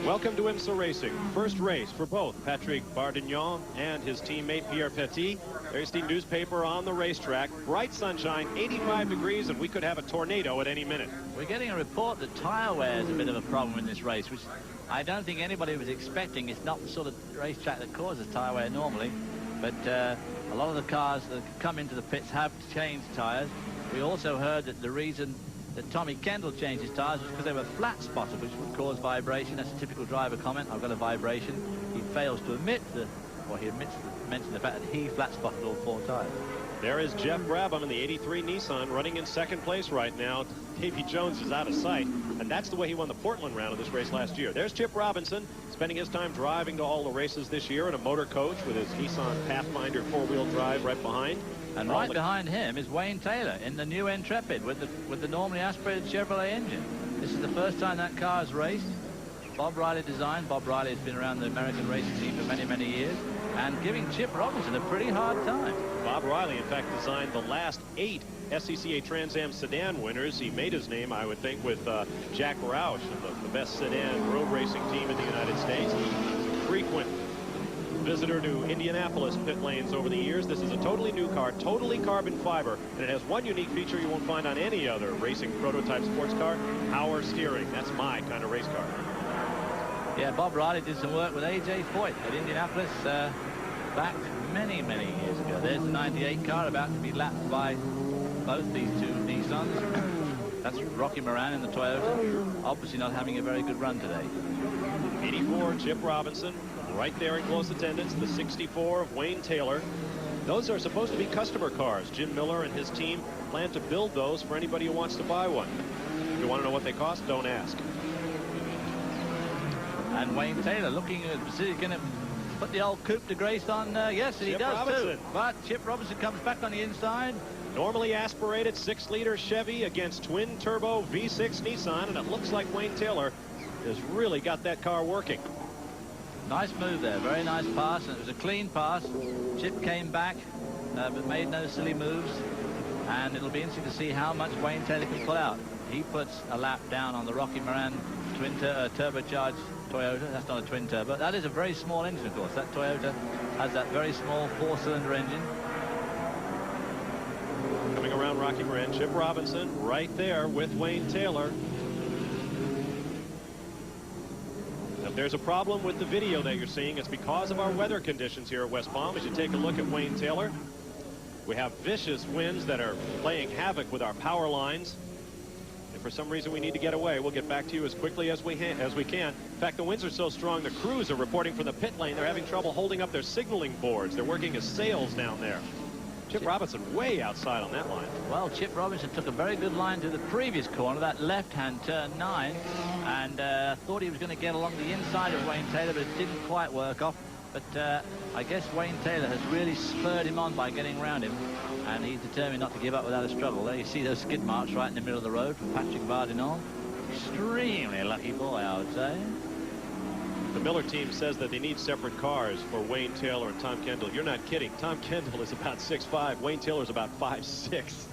Welcome to IMSA Racing. First race for both Patrick Bardignon and his teammate Pierre Petit. There's the newspaper on the racetrack. Bright sunshine, 85 degrees, and we could have a tornado at any minute. We're getting a report that tyre wear is a bit of a problem in this race, which I don't think anybody was expecting. It's not the sort of racetrack that causes tyre wear normally, but a lot of the cars that come into the pits have changed tyres. We also heard that the reason that Tommy Kendall changed his tyres was because they were flat spotted, which would cause vibration. That's a typical driver comment. I've got a vibration. He fails to admit he mentioned the fact that he flat spotted all 4 tyres. There is Jeff Brabham in the 83 Nissan running in second place right now. Davy Jones is out of sight, and that's the way he won the Portland round of this race last year. There's Chip Robinson spending his time driving to all the races this year in a motor coach with his Nissan Pathfinder 4-wheel drive right behind. And right behind him is Wayne Taylor in the new Intrepid with the normally aspirated Chevrolet engine. This is the first time that car has raced. Bob Riley designed. Bob Riley has been around the American racing team for many, many years, and giving Chip Robinson a pretty hard time. Bob Riley, in fact, designed the last 8 SCCA Trans Am sedan winners. He made his name, I would think, with Jack Roush, the best sedan road racing team in the United States. He's a frequent visitor to Indianapolis pit lanes over the years. This is a totally new car, totally carbon fiber, and it has one unique feature you won't find on any other racing prototype sports car: power steering. That's my kind of race car. Yeah, Bob Riley did some work with A.J. Foyt at Indianapolis back many, many years ago. There's the 98 car about to be lapped by both these two Nissans. That's Rocky Moran in the Toyota, obviously not having a very good run today. 84, Chip Robinson, right there in close attendance. The 64 of Wayne Taylor. Those are supposed to be customer cars. Jim Miller and his team plan to build those for anybody who wants to buy one. If you want to know what they cost, don't ask. And Wayne Taylor looking at, is he going to put the old coupe de grace on? Yes, he does Robinson. Too. But Chip Robinson comes back on the inside. Normally aspirated 6-liter Chevy against twin-turbo V6 Nissan, and it looks like Wayne Taylor has really got that car working. Nice move there, very nice pass, and it was a clean pass. Chip came back, but made no silly moves, and it'll be interesting to see how much Wayne Taylor can pull out. He puts a lap down on the Rocky Moran twin turbocharged Toyota. That's not a twin turbo. That is a very small engine, of course. That Toyota has that very small 4-cylinder engine. Coming around Rocky Moran, Chip Robinson right there with Wayne Taylor. If there's a problem with the video that you're seeing, it's because of our weather conditions here at West Palm. As you take a look at Wayne Taylor, we have vicious winds that are playing havoc with our power lines. If for some reason we need to get away, we'll get back to you as quickly as we can. In fact, the winds are so strong, the crews are reporting from the pit lane. They're having trouble holding up their signaling boards. They're working as sails down there. Chip Robinson way outside on that line. Well, Chip Robinson took a very good line to the previous corner, that left-hand turn 9, and thought he was going to get along the inside of Wayne Taylor, but it didn't quite work off. But I guess Wayne Taylor has really spurred him on by getting around him, and he's determined not to give up without a struggle. There you see those skid marks right in the middle of the road for Patrick Bardinon. Extremely lucky boy, I would say. The Miller team says that they need separate cars for Wayne Taylor and Tom Kendall. You're not kidding. Tom Kendall is about 6'5". Wayne Taylor's about 5'6".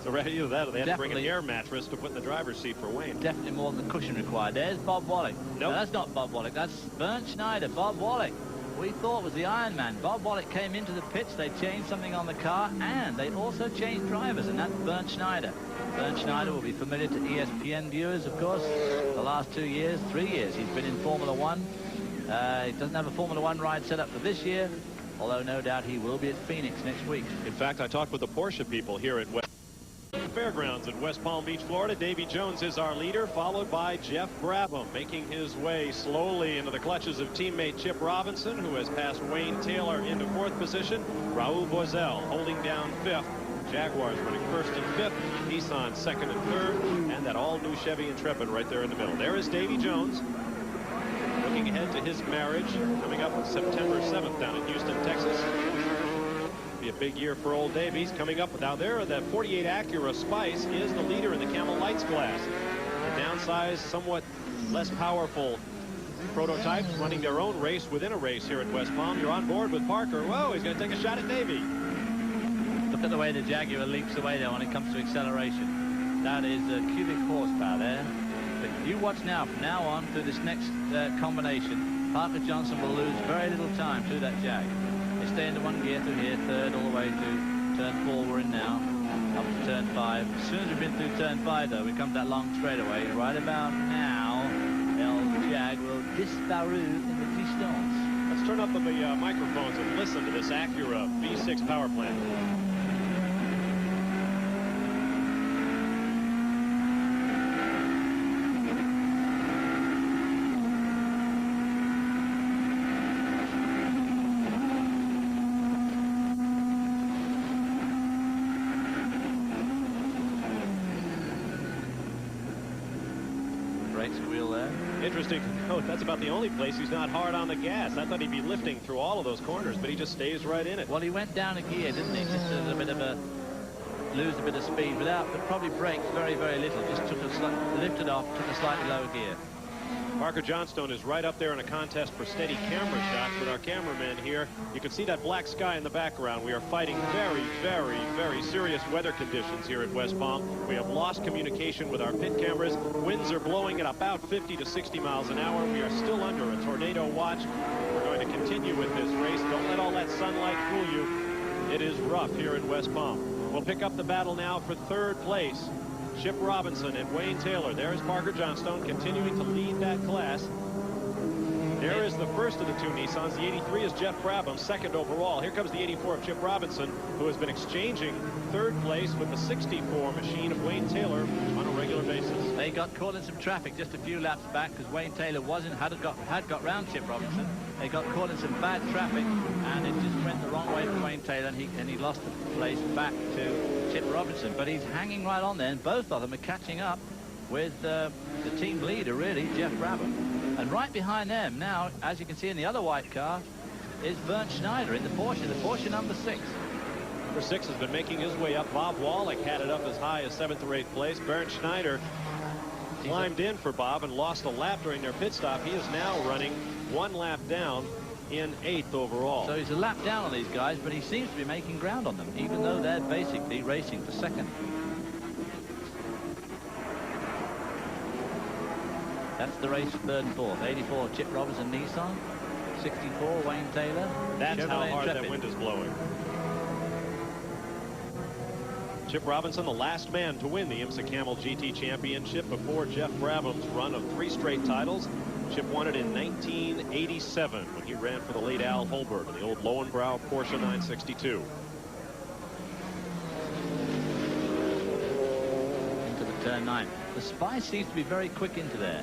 So right either that, or they had to bring an air mattress to put in the driver's seat for Wayne. Definitely more than the cushion required. There's Bob Wollek. Nope. No, that's not Bob Wollek. That's Bernd Schneider. Bob Wollek, we thought was the Iron Man. Bob Wollek came into the pits. They changed something on the car, and they also changed drivers, and that's Bernd Schneider. Bernd Schneider will be familiar to ESPN viewers, of course. The last 3 years, he's been in Formula 1. He doesn't have a Formula 1 ride set up for this year, although no doubt he will be at Phoenix next week. In fact, I talked with the Porsche people here at West Fairgrounds in West Palm Beach, Florida. Davy Jones is our leader, followed by Jeff Brabham, making his way slowly into the clutches of teammate Chip Robinson, who has passed Wayne Taylor into 4th position. Raul Boesel holding down 5th. Jaguars running 1st and 5th. Nissan 2nd and 3rd. And that all-new Chevy Intrepid right there in the middle. There is Davy Jones, looking ahead to his marriage coming up September 7th down in Houston, Texas. Be a big year for old Davies coming up. Now there, that 48 Acura Spice is the leader in the Camel Lights class. The downsized, somewhat less powerful prototypes running their own race within a race here at West Palm. You're on board with Parker. Whoa, he's going to take a shot at Davy. Look at the way the Jaguar leaps away there when it comes to acceleration. That is cubic horsepower there. But you watch now, from now on through this next combination, Parker Johnson will lose very little time through that Jag. They stay into 1 gear through here, 3rd all the way to turn 4 we're in now, up to turn 5. As soon as we've been through turn 5 though, we come to that long straightaway. Right about now, El Jag will disparu in the distance. Let's turn up the microphones and listen to this Acura V6 power plant. Interesting to note, that's about the only place he's not hard on the gas. I thought he'd be lifting through all of those corners, but he just stays right in it. Well, he went down a gear, didn't he? Just as a bit of a lose a bit of speed without, but probably braked very, very little. Just took a lifted off, took a slightly lower gear. Parker Johnstone is right up there in a contest for steady camera shots with our cameraman here. You can see that black sky in the background. We are fighting very, very, very serious weather conditions here at West Palm. We have lost communication with our pit cameras. Winds are blowing at about 50 to 60 miles an hour. We are still under a tornado watch. We're going to continue with this race. Don't let all that sunlight fool you. It is rough here in West Palm. We'll pick up the battle now for 3rd place. Chip Robinson and Wayne Taylor. There is Parker Johnstone continuing to lead that class. There is the first of the 2 Nissans. The 83 is Jeff Brabham, 2nd overall. Here comes the 84 of Chip Robinson, who has been exchanging 3rd place with the 64 machine of Wayne Taylor on a regular basis. They got caught in some traffic just a few laps back because Wayne Taylor had got round Chip Robinson. They got caught in some bad traffic, and it just went the wrong way for Wayne Taylor, and he lost the place back to Chip Robinson. But he's hanging right on there, and both of them are catching up with the team leader, really, Jeff Brabham. And right behind them now, as you can see in the other white car, is Bernd Schneider in the Porsche number 6. Number 6 has been making his way up. Bob Wollek had it up as high as 7th or 8th place. Bernd Schneider climbed in for Bob and lost a lap during their pit stop. He is now running 1 lap down in 8th overall. So he's a lap down on these guys, but he seems to be making ground on them, even though they're basically racing for 2nd. That's the race for 3rd and 4th. 84 Chip Robinson Nissan, 64 Wayne Taylor. That's Chevrolet how hard Intrepid. that wind is blowing. Chip Robinson, the last man to win the IMSA Camel GT Championship before Jeff Brabham's run of 3 straight titles. Chip won it in 1987 when he ran for the late Al Holberg in the old Lowenbrow Porsche 962. Into the turn 9. The Spice seems to be very quick into there.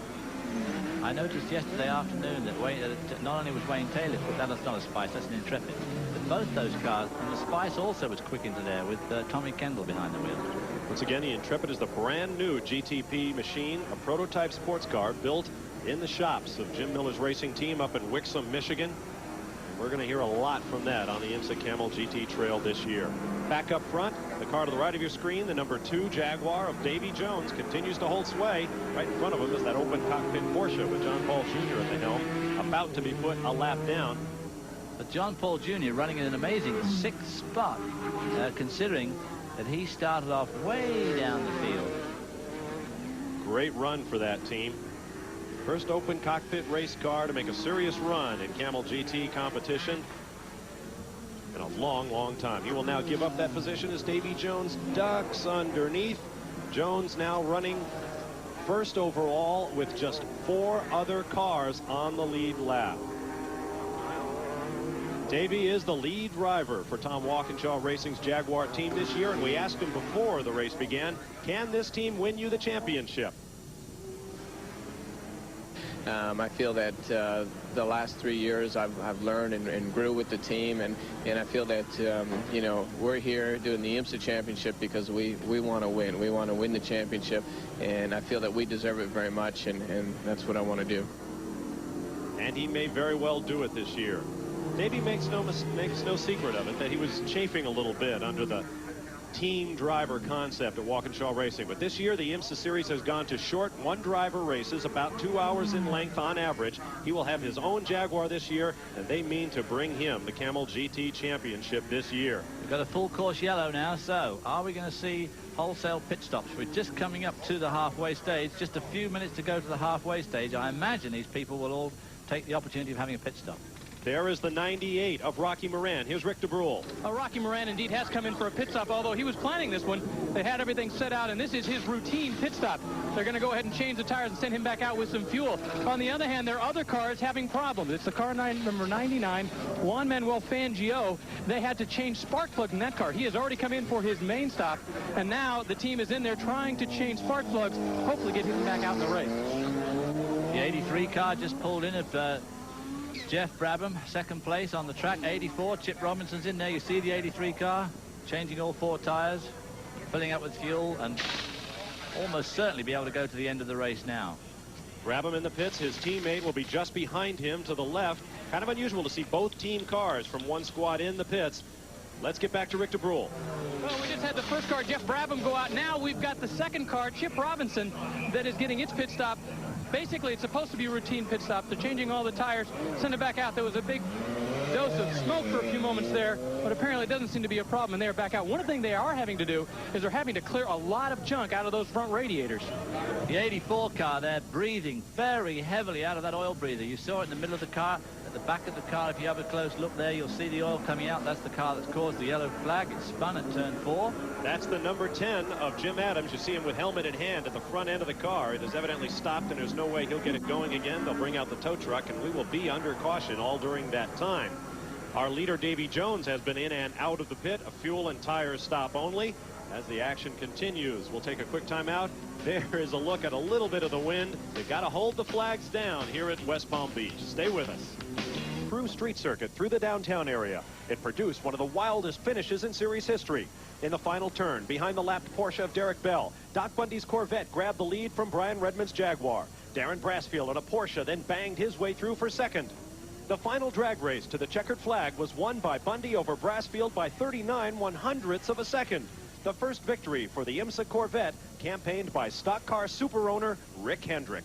I noticed yesterday afternoon that not only was Wayne Taylor, but that's not a Spice, that's an Intrepid. But both those cars, and the Spice also was quick into there with Tommy Kendall behind the wheel. Once again, the Intrepid is the brand new GTP machine, a prototype sports car built in the shops of Jim Miller's racing team up in Wixom, Michigan. We're going to hear a lot from that on the IMSA Camel GT Trail this year. Back up front, the car to the right of your screen, the number 2 Jaguar of Davy Jones continues to hold sway. Right in front of him is that open cockpit Porsche with John Paul Jr. at the helm, about to be put a lap down. But John Paul Jr. running in an amazing 6th spot, considering that he started off way down the field. Great run for that team. First open cockpit race car to make a serious run in Camel GT competition in a long, long time. He will now give up that position as Davy Jones ducks underneath. Jones now running 1st overall with just 4 other cars on the lead lap. Davey is the lead driver for Tom Walkinshaw Racing's Jaguar team this year, and we asked him before the race began, can this team win you the championship? I feel that the last 3 years I've learned and grew with the team, and I feel that you know, we're here doing the IMSA championship because we want to win. We want to win the championship, and I feel that we deserve it very much, and that's what I want to do. And he may very well do it this year. Davey makes no secret of it that he was chafing a little bit under the team driver concept at Walkinshaw Racing. But this year, the IMSA series has gone to short one-driver races, about 2 hours in length on average. He will have his own Jaguar this year, and they mean to bring him the Camel GT Championship this year. We've got a full course yellow now, so are we going to see wholesale pit stops? We're just coming up to the halfway stage. Just a few minutes to go to the halfway stage. I imagine these people will all take the opportunity of having a pit stop. There is the 98 of Rocky Moran. Here's Rick DeBrule. Rocky Moran indeed has come in for a pit stop, although he was planning this one. They had everything set out, and this is his routine pit stop. They're going to go ahead and change the tires and send him back out with some fuel. On the other hand, there are other cars having problems. It's the car number 99, Juan Manuel Fangio. They had to change spark plugs in that car. He has already come in for his main stop, and now the team is in there trying to change spark plugs, hopefully get him back out in the race. The 83 car just pulled in at Jeff Brabham, second place on the track. 84, Chip Robinson's in there. You see the 83 car changing all 4 tires, filling up with fuel, and almost certainly be able to go to the end of the race now. Brabham in the pits. His teammate will be just behind him to the left. Kind of unusual to see both team cars from one squad in the pits. Let's get back to Rick DeBrule. Well, we just had the first car, Jeff Brabham, go out. Now we've got the second car, Chip Robinson, that is getting its pit stop. Basically, it's supposed to be a routine pit stop. They're changing all the tires, send it back out. There was a big dose of smoke for a few moments there, but apparently it doesn't seem to be a problem, and they're back out. One thing they are having to do is they're having to clear a lot of junk out of those front radiators. The 84 car there breathing very heavily out of that oil breather. You saw it in the middle of the car. At the back of the car, if you have a close look there, you'll see the oil coming out. That's the car that's caused the yellow flag. It spun at turn 4. That's the number 10 of Jim Adams. You see him with helmet in hand at the front end of the car. It has evidently stopped, and there's no way he'll get it going again. They'll bring out the tow truck, and we will be under caution all during that time. Our leader, Davy Jones, has been in and out of the pit. A fuel and tire stop only. As the action continues, we'll take a quick timeout. There is a look at a little bit of the wind. They've got to hold the flags down here at West Palm Beach. Stay with us. Through Street Circuit through the downtown area. It produced one of the wildest finishes in series history. In the final turn, behind the lapped Porsche of Derek Bell, Doc Bundy's Corvette grabbed the lead from Brian Redmond's Jaguar. Darren Brassfield on a Porsche then banged his way through for second. The final drag race to the checkered flag was won by Bundy over Brassfield by 39/100ths of a second. The first victory for the IMSA Corvette, campaigned by stock car super owner Rick Hendrick.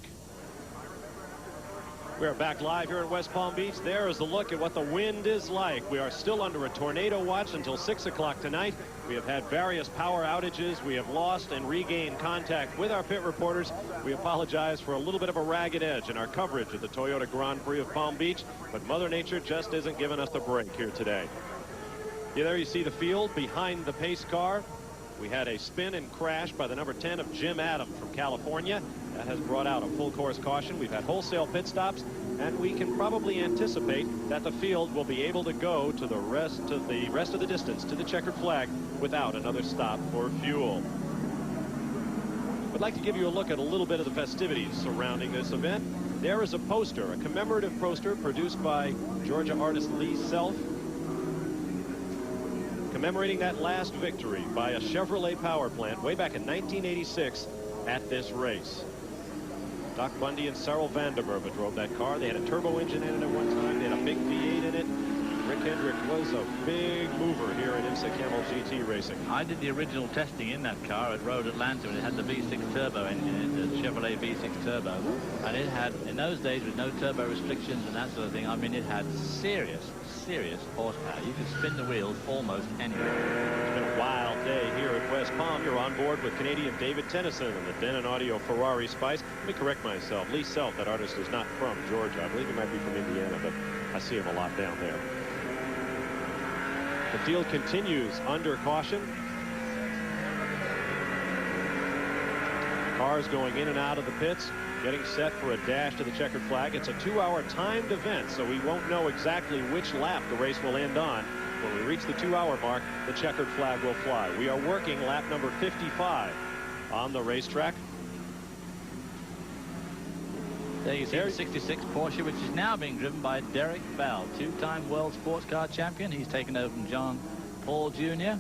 We are back live here in West Palm Beach. There is a look at what the wind is like. We are still under a tornado watch until 6 o'clock tonight. We have had various power outages. We have lost and regained contact with our pit reporters. We apologize for a little bit of a ragged edge in our coverage of the Toyota Grand Prix of Palm Beach, but Mother Nature just isn't giving us a break here today. There you see the field behind the pace car. We had a spin and crash by the number 10 of Jim Adams from California. That has brought out a full course caution. We've had wholesale pit stops, and we can probably anticipate that the field will be able to go to the rest of the distance to the checkered flag without another stop for fuel. I'd like to give you a look at a little bit of the festivities surrounding this event. There is a poster, a commemorative poster produced by Georgia artist Lee Self, commemorating that last victory by a Chevrolet power plant way back in 1986 at this race. Doc Bundy and Cyril Vandermerve drove that car. They had a turbo engine in it at one time. They had a big V8 in it. Rick Hendrick was a big mover here at IMSA Camel GT Racing. I did the original testing in that car at Road Atlanta, and it had the V6 turbo engine in it, the Chevrolet V6 turbo. And it had, in those days, with no turbo restrictions and that sort of thing, I mean, it had serious horsepower. You could spin the wheels almost anywhere. It's been a wild day here at West Palm. You're on board with Canadian David Tennyson and the Denon Audio Ferrari Spice. Let me correct myself. Lee Self, that artist, is not from Georgia. I believe he might be from Indiana, but I see him a lot down there. The field continues under caution. Cars going in and out of the pits. getting set for a dash to the checkered flag. It's a 2-hour timed event, so we won't know exactly which lap the race will end on. When we reach the 2-hour mark, the checkered flag will fly. We are working lap number 55 on the racetrack. There you see the 66 Porsche, which is now being driven by Derek Bell, 2-time world sports car champion. He's taken over from John Paul Jr.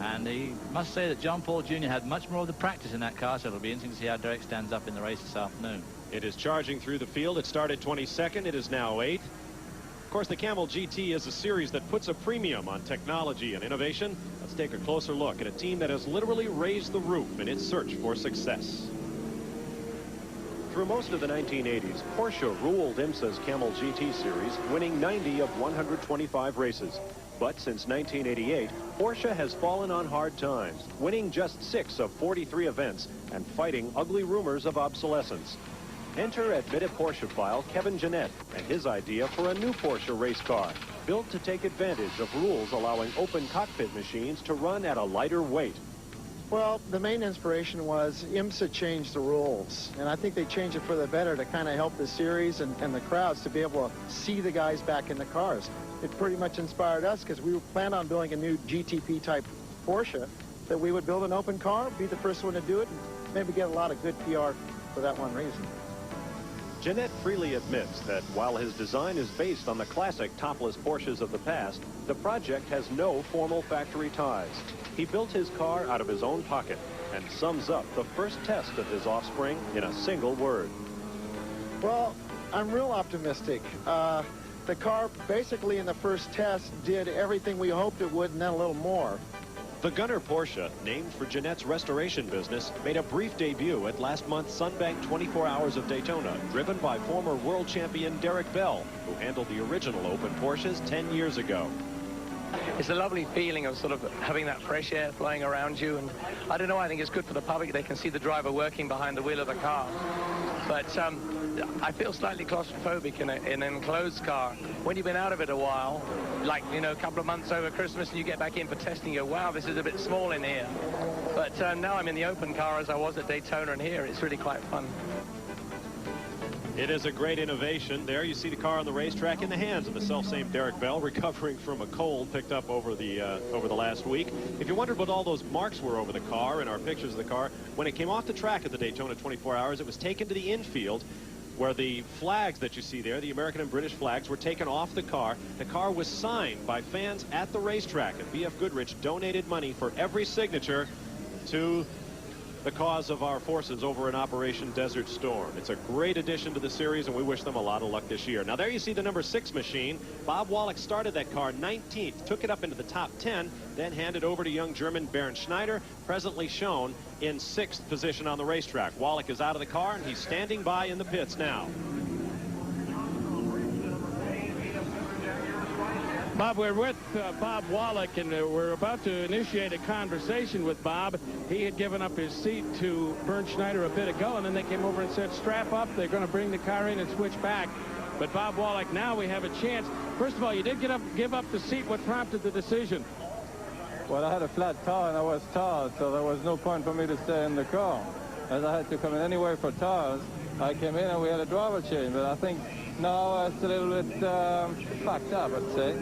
And he must say that John Paul Jr. had much more of the practice in that car, so it'll be interesting to see how Derek stands up in the race this afternoon. It is charging through the field. It started 22nd. It is now 8th. Of course, the Camel GT is a series that puts a premium on technology and innovation. Let's take a closer look at a team that has literally raised the roof in its search for success. Through most of the 1980s, Porsche ruled IMSA's Camel GT series, winning 90 of 125 races. But since 1988, Porsche has fallen on hard times, winning just 6 of 43 events and fighting ugly rumors of obsolescence. Enter admitted Porscheophile Kevin Jeanette and his idea for a new Porsche race car, built to take advantage of rules allowing open cockpit machines to run at a lighter weight. Well, the main inspiration was IMSA changed the rules, and I think they changed it for the better to kind of help the series and the crowds to be able to see the guys back in the cars. It pretty much inspired us because we planned on building a new GTP-type Porsche, that we would build an open car, be the first one to do it, and maybe get a lot of good PR for that one reason. Jeanette freely admits that while his design is based on the classic topless Porsches of the past, the project has no formal factory ties. He built his car out of his own pocket and sums up the first test of his offspring in a single word. Well, I'm real optimistic. The car basically in the first test did everything we hoped it would and then a little more. The Gunner Porsche, named for Jeanette's restoration business, made a brief debut at last month's Sunbank 24 Hours of Daytona, driven by former world champion Derek Bell, who handled the original open Porsches 10 years ago. It's a lovely feeling of sort of having that fresh air flowing around you, and I don't know, I think it's good for the public. They can see the driver working behind the wheel of the car. But I feel slightly claustrophobic in an enclosed car. When you've been out of it a while, like, you know, a couple of months over Christmas, and you get back in for testing, you go, wow, this is a bit small in here. But now I'm in the open car as I was at Daytona, and here it's really quite fun. It is a great innovation. There you see the car on the racetrack in the hands of the self-same Derek Bell, recovering from a cold picked up over the last week. If you wondered what all those marks were over the car and our pictures of the car, when it came off the track at the Daytona 24 Hours, it was taken to the infield where the flags that you see there, the American and British flags, were taken off the car. The car was signed by fans at the racetrack, and B.F. Goodrich donated money for every signature to the cause of our forces over in Operation Desert Storm. It's a great addition to the series, and we wish them a lot of luck this year. Now, there you see the number 6 machine. Bob Wollek started that car 19th, took it up into the top 10, then handed over to young German Bernd Schneider, presently shown in 6th position on the racetrack. Wollek is out of the car, and he's standing by in the pits now. Bob, we're with Bob Wollek, and we're about to initiate a conversation with Bob. He had given up his seat to Bernd Schneider a bit ago, and then they came over and said, strap up. They're going to bring the car in and switch back. But Bob Wollek, now we have a chance. First of all, you did give up the seat. What prompted the decision? Well, I had a flat tire, and I was tired, so there was no point for me to stay in the car. As I had to come in anyway for tires, I came in and we had a driver change. But I think now it's a little bit fucked up, I'd say.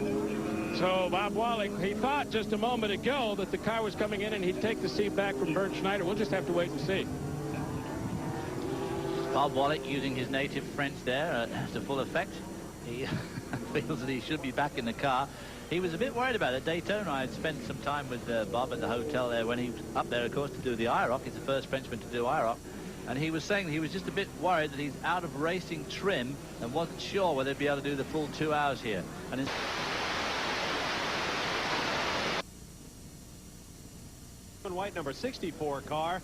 So Bob Wollek, he thought just a moment ago that the car was coming in and he'd take the seat back from Bernd Schneider. We'll just have to wait and see. Bob Wollek using his native French there to full effect. He feels that he should be back in the car. He was a bit worried about it. Daytona, I had spent some time with Bob at the hotel there when he was up there, of course, to do the IROC. He's the first Frenchman to do IROC. And he was saying that he was just a bit worried that he's out of racing trim and wasn't sure whether he'd be able to do the full 2 hours here. And white number 64 car,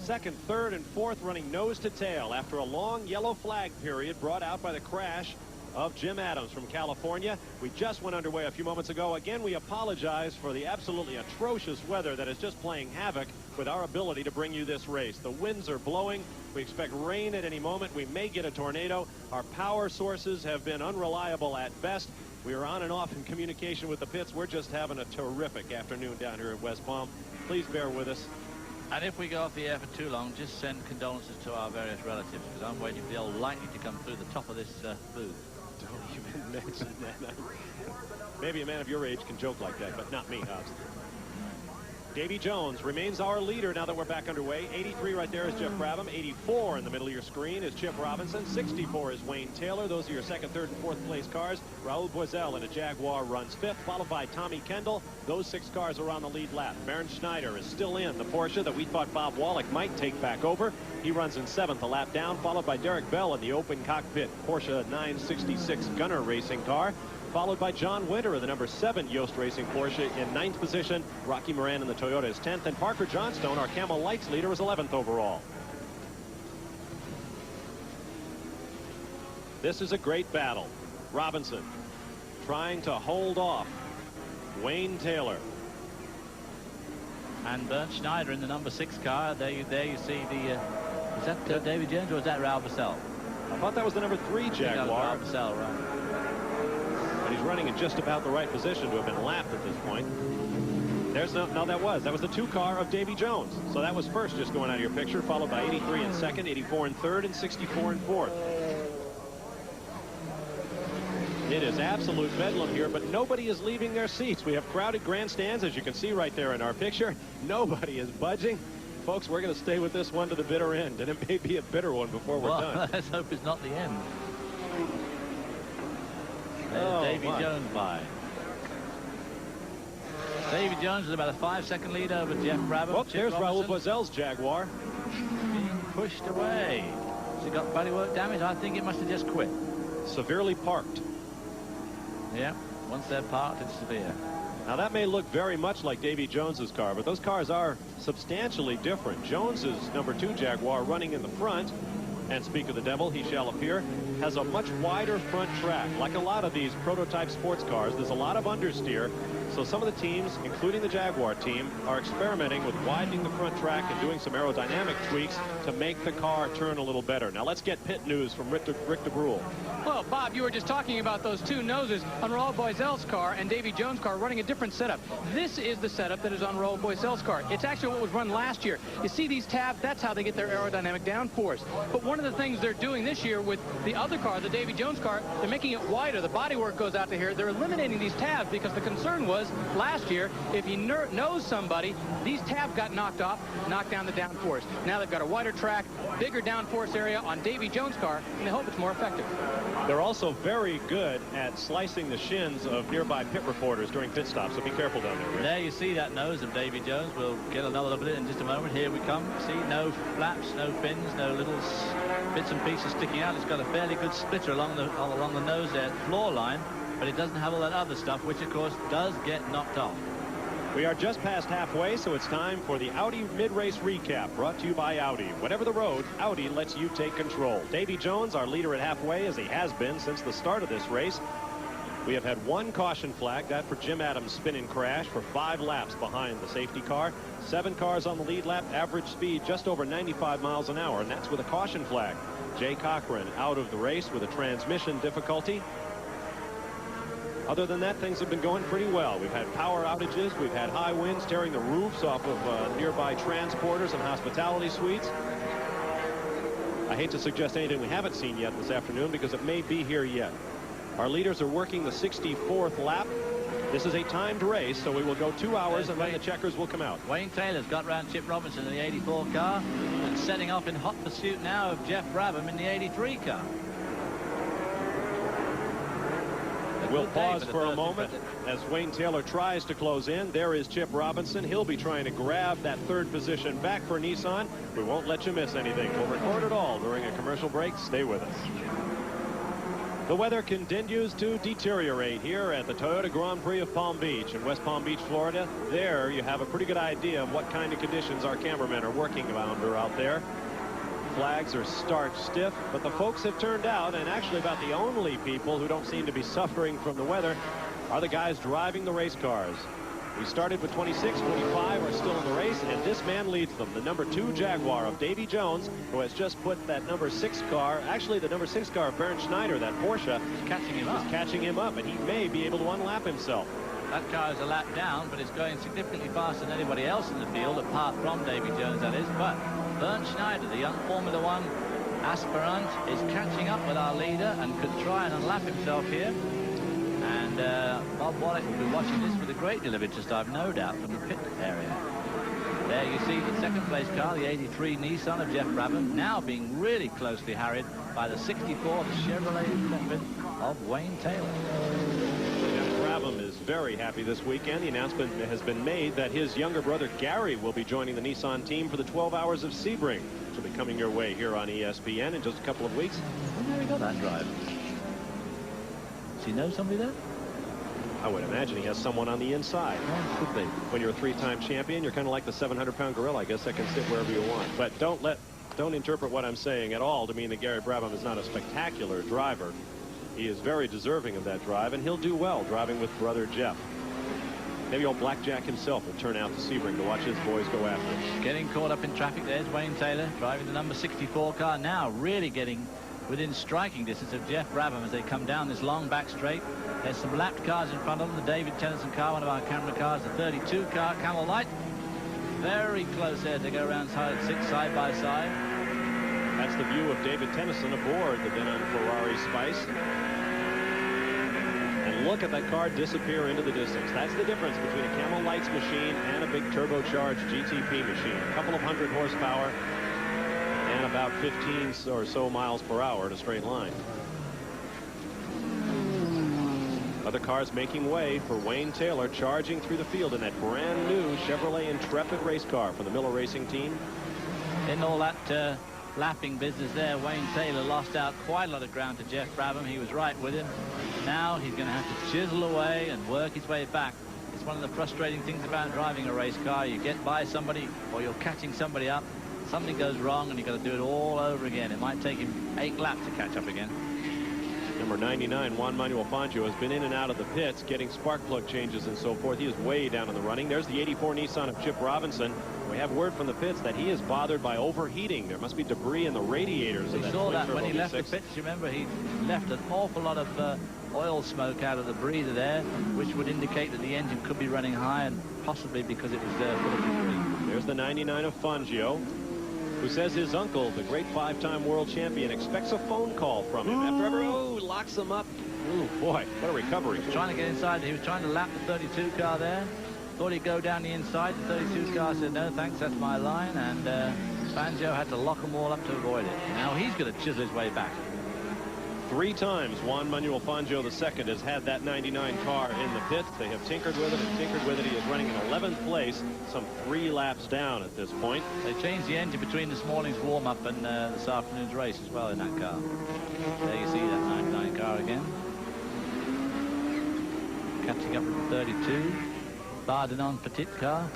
second, third, and fourth running nose to tail after a long yellow flag period brought out by the crash of Jim Adams from California. We just went underway a few moments ago. Again, we apologize for the absolutely atrocious weather that is just playing havoc with our ability to bring you this race. The winds are blowing. We expect rain at any moment. We may get a tornado. Our power sources have been unreliable at best. We are on and off in communication with the pits. We're just having a terrific afternoon down here at West Palm. Please bear with us. And if we go off the air for too long, just send condolences to our various relatives, because I'm waiting for the old lightning to come through the top of this booth. Don't even mention that. Maybe a man of your age can joke like that, but not me, Hobbs. Davy Jones remains our leader now that we're back underway. 83 right there is Jeff Brabham. 84 in the middle of your screen is Chip Robinson. 64 is Wayne Taylor. Those are your second, third, and fourth place cars. Raul Boisel in a Jaguar runs fifth, followed by Tommy Kendall. Those 6 cars are on the lead lap. Bernd Schneider is still in the Porsche that we thought Bob Wollek might take back over. He runs in 7th, a lap down, followed by Derek Bell in the open cockpit Porsche 966 Gunner racing car, followed by John Winter in the number 7 Yost Racing Porsche in 9th position. Rocky Moran in the Toyota is 10th, and Parker Johnstone, our Camel Lights leader, is 11th overall. This is a great battle. Robinson trying to hold off Wayne Taylor. And Bernd Schneider in the number 6 car. There you see the... is that David Jones or is that Raul Boisel? I thought that was the number 3 Jaguar. Raul Boisel, right. But he's running in just about the right position to have been lapped at this point. There's no, that was the 2 car of Davy Jones. So that was first, just going out of your picture, followed by 83 in second, 84 in third, and 64 in fourth. It is absolute bedlam here, but nobody is leaving their seats. We have crowded grandstands, as you can see right there in our picture. Nobody is budging. Folks, we're going to stay with this one to the bitter end, and it may be a bitter one before we're done. Let's hope it's not the end. There's Davy Jones by. Davy Jones is about a 5-second lead over Jeff Brabham. Oh, there's Raul Boisel's Jaguar. Being pushed away. Has he got bodywork damage? I think it must have just quit. Severely parked. Yeah, once they're parked, it's severe. Now that may look very much like Davy Jones's car, but those cars are substantially different. Jones's number 2 Jaguar running in the front, and speak of the devil, he shall appear, has a much wider front track. Like a lot of these prototype sports cars, there's a lot of understeer. So some of the teams, including the Jaguar team, are experimenting with widening the front track and doing some aerodynamic tweaks to make the car turn a little better. Now let's get pit news from Rick de Brule. Well, Bob, you were just talking about those 2 noses on Raul Boisel's car and Davy Jones' car running a different setup. This is the setup that is on Raul Boisel's car. It's actually what was run last year. You see these tabs? That's how they get their aerodynamic downforce. But one of the things they're doing this year with the other car, the Davy Jones car, they're making it wider. The bodywork goes out to here. They're eliminating these tabs because the concern was last year, if you nose somebody, these tabs got knocked off, knocked down the downforce. Now they've got a wider track, bigger downforce area on Davy Jones' car, and they hope it's more effective. They're also very good at slicing the shins of nearby pit reporters during pit stops, so be careful down there. There you see that nose of Davy Jones. We'll get another look at it in just a moment. Here we come. See, no flaps, no fins, no little bits and pieces sticking out. It's got a fairly good splitter along the nose there, floor line, but it doesn't have all that other stuff, which of course does get knocked off. We are just past halfway, so it's time for the Audi mid-race recap, brought to you by Audi. Whatever the road, Audi lets you take control. Davy Jones, our leader at halfway, as he has been since the start of this race. We have had 1 caution flag, that for Jim Adams' spin and crash, for 5 laps behind the safety car. 7 cars on the lead lap, average speed just over 95 miles an hour, and that's with a caution flag. Jay Cochran out of the race with a transmission difficulty. Other than that, things have been going pretty well. We've had power outages. We've had high winds tearing the roofs off of nearby transporters and hospitality suites. I hate to suggest anything we haven't seen yet this afternoon because it may be here yet. Our leaders are working the 64th lap. This is a timed race, so we will go 2 hours and then the checkers will come out. Wayne Taylor's got round Chip Robinson in the 84 car and setting off in hot pursuit now of Jeff Brabham in the 83 car. We'll pause for a moment as Wayne Taylor tries to close in. There is Chip Robinson. He'll be trying to grab that 3rd position back for Nissan. We won't let you miss anything. We'll record it all during a commercial break. Stay with us. The weather continues to deteriorate here at the Toyota Grand Prix of Palm Beach in West Palm Beach, Florida. There you have a pretty good idea of what kind of conditions our cameramen are working under out there. Flags are starch stiff, but the folks have turned out, and actually about the only people who don't seem to be suffering from the weather are the guys driving the race cars. We started with 26, 25 are still in the race, and this man leads them, the number 2 Jaguar of Davy Jones, who has just put that number 6 car, actually the number 6 car of Bernd Schneider, that Porsche, catching him up, and he may be able to unlap himself. That car is a lap down, but it's going significantly faster than anybody else in the field, apart from Davy Jones, that is. But Bernd Schneider, the young Formula One aspirant, is catching up with our leader and could try and unlap himself here. And Bob Wollek will be watching this with a great deal of interest, I've no doubt, from the pit area. There you see the second place car, the 83 Nissan of Jeff Brabham, now being really closely harried by the 64, the Chevrolet Intrepid of Wayne Taylor. Brabham is very happy this weekend. The announcement has been made that his younger brother Gary will be joining the Nissan team for the 12 Hours of Sebring, which will be coming your way here on ESPN in just a couple of weeks. Where he got that drive? Does he know somebody there? I would imagine he has someone on the inside. Yeah, could be. When you're a three-time champion, you're kind of like the 700-pound gorilla. I guess that can sit wherever you want. But don't interpret what I'm saying at all to mean that Gary Brabham is not a spectacular driver. He is very deserving of that drive, and he'll do well driving with brother Jeff. Maybe old Blackjack himself will turn out to Sebring to watch his boys go after him. Getting caught up in traffic, there's Wayne Taylor driving the number 64 car, now really getting within striking distance of Jeff Brabham as they come down this long back straight. There's some lapped cars in front of them. The David Tennyson car, one of our camera cars, the 32 car, Camel Light. Very close there to go around six side by side. That's the view of David Tennyson aboard the Denon Ferrari Spice. And look at that car disappear into the distance. That's the difference between a Camel Lights machine and a big turbocharged GTP machine. A couple of 100 horsepower and about 15 or so miles per hour in a straight line. Other cars making way for Wayne Taylor, charging through the field in that brand new Chevrolet Intrepid race car from the Miller Racing team. In all that lapping business there, Wayne Taylor lost out quite a lot of ground to Jeff Brabham. He was right with him. Now he's going to have to chisel away and work his way back. It's one of the frustrating things about driving a race car. You get by somebody or you're catching somebody up. Something goes wrong and you've got to do it all over again. It might take him 8 laps to catch up again. Number 99, Juan Manuel Fangio, has been in and out of the pits, getting spark plug changes and so forth. He is way down in the running. There's the 84 Nissan of Chip Robinson. We have word from the pits that he is bothered by overheating. There must be debris in the radiators. We saw that when he left the pits. Remember, he left an awful lot of oil smoke out of the breather there, which would indicate that the engine could be running high, and possibly because it was full of debris. There's the 99 of Fangio, who says his uncle, the great 5-time world champion, expects a phone call from him after every locks him up. Ooh, boy, what a recovery. He was trying to get inside. He was trying to lap the 32 car there. Thought he'd go down the inside. The 32 car said, no, thanks, that's my line. And Fangio had to lock them all up to avoid it. Now he's going to chisel his way back. 3 times Juan Manuel Fangio II has had that 99 car in the pits. They have tinkered with it and tinkered with it. He is running in 11th place, some 3 laps down at this point. They changed the engine between this morning's warm-up and this afternoon's race as well in that car. There you see that 99 car again. Catching up with the 32. Bardenon Petit car.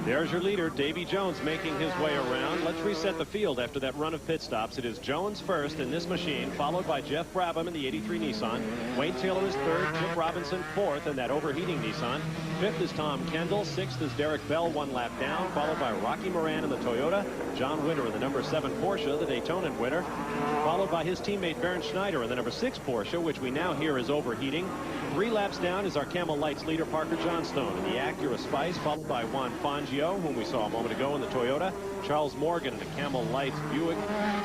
There's your leader, Davy Jones, making his way around. Let's reset the field after that run of pit stops. It is Jones first in this machine, followed by Jeff Brabham in the 83 Nissan. Wayne Taylor is third, Chip Robinson fourth in that overheating Nissan. Fifth is Tom Kendall. Sixth is Derek Bell, 1 lap down, followed by Rocky Moran in the Toyota. John Winter in the number 7 Porsche, the Daytona winner, followed by his teammate Bernd Schneider in the number 6 Porsche, which we now hear is overheating. 3 laps down is our Camel Lights leader, Parker Johnstone, in the Acura Spice, followed by Juan Fangio, whom we saw a moment ago in the Toyota. Charles Morgan in the Camel Lights Buick,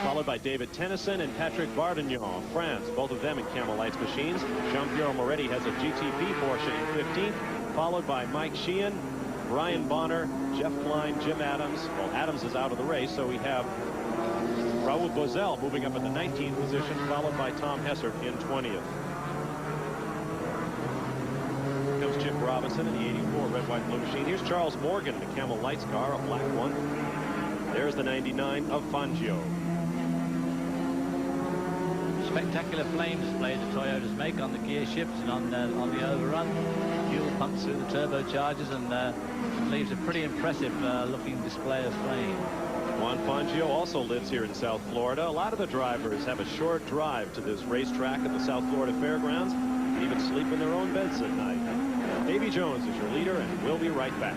followed by David Tennyson and Patrick Bardignon of France, both of them in Camel Lights machines. Jean-Pierre Moretti has a GTP Porsche in 15th, followed by Mike Sheehan, Brian Bonner, Jeff Klein, Jim Adams. Well, Adams is out of the race, so we have Raoul Boesel moving up in the 19th position, followed by Tom Hessert in 20th. Here comes Chip Robinson in the 84 red, white, blue machine. Here's Charles Morgan in the Camel Lights car, a black one. There's the 99 of Fangio. Spectacular flame display the Toyotas make on the gear shifts and on the overrun. Fuel pumps through the turbochargers and leaves a pretty impressive looking display of flame. Juan Fangio also lives here in South Florida. A lot of the drivers have a short drive to this racetrack at the South Florida Fairgrounds, and even sleep in their own beds at night. Davy Jones is your leader, and we'll be right back.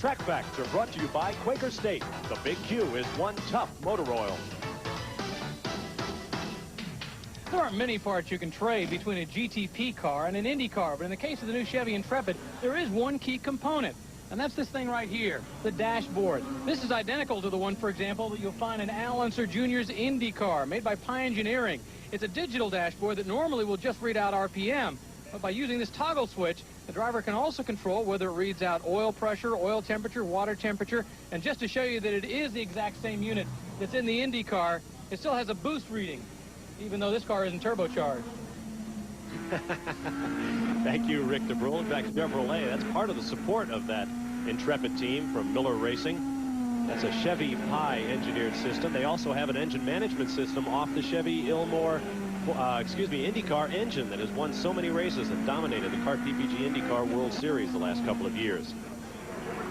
Track Facts are brought to you by Quaker State. The Big Q is one tough motor oil. There aren't many parts you can trade between a GTP car and an Indy car, but in the case of the new Chevy Intrepid, there is one key component, and that's this thing right here, the dashboard. This is identical to the one, for example, that you'll find in Al Unser Jr.'s Indy car, made by Pi Engineering. It's a digital dashboard that normally will just read out RPM, but by using this toggle switch, the driver can also control whether it reads out oil pressure, oil temperature, water temperature, and just to show you that it is the exact same unit that's in the Indy car, it still has a boost reading, even though this car isn't turbocharged. Thank you, Rick DeBrule. In fact, Chevrolet, that's part of the support of that Intrepid team from Miller Racing. That's a Chevy Pi engineered system. They also have an engine management system off the Chevy IndyCar engine that has won so many races and dominated the CART PPG IndyCar World Series the last couple of years.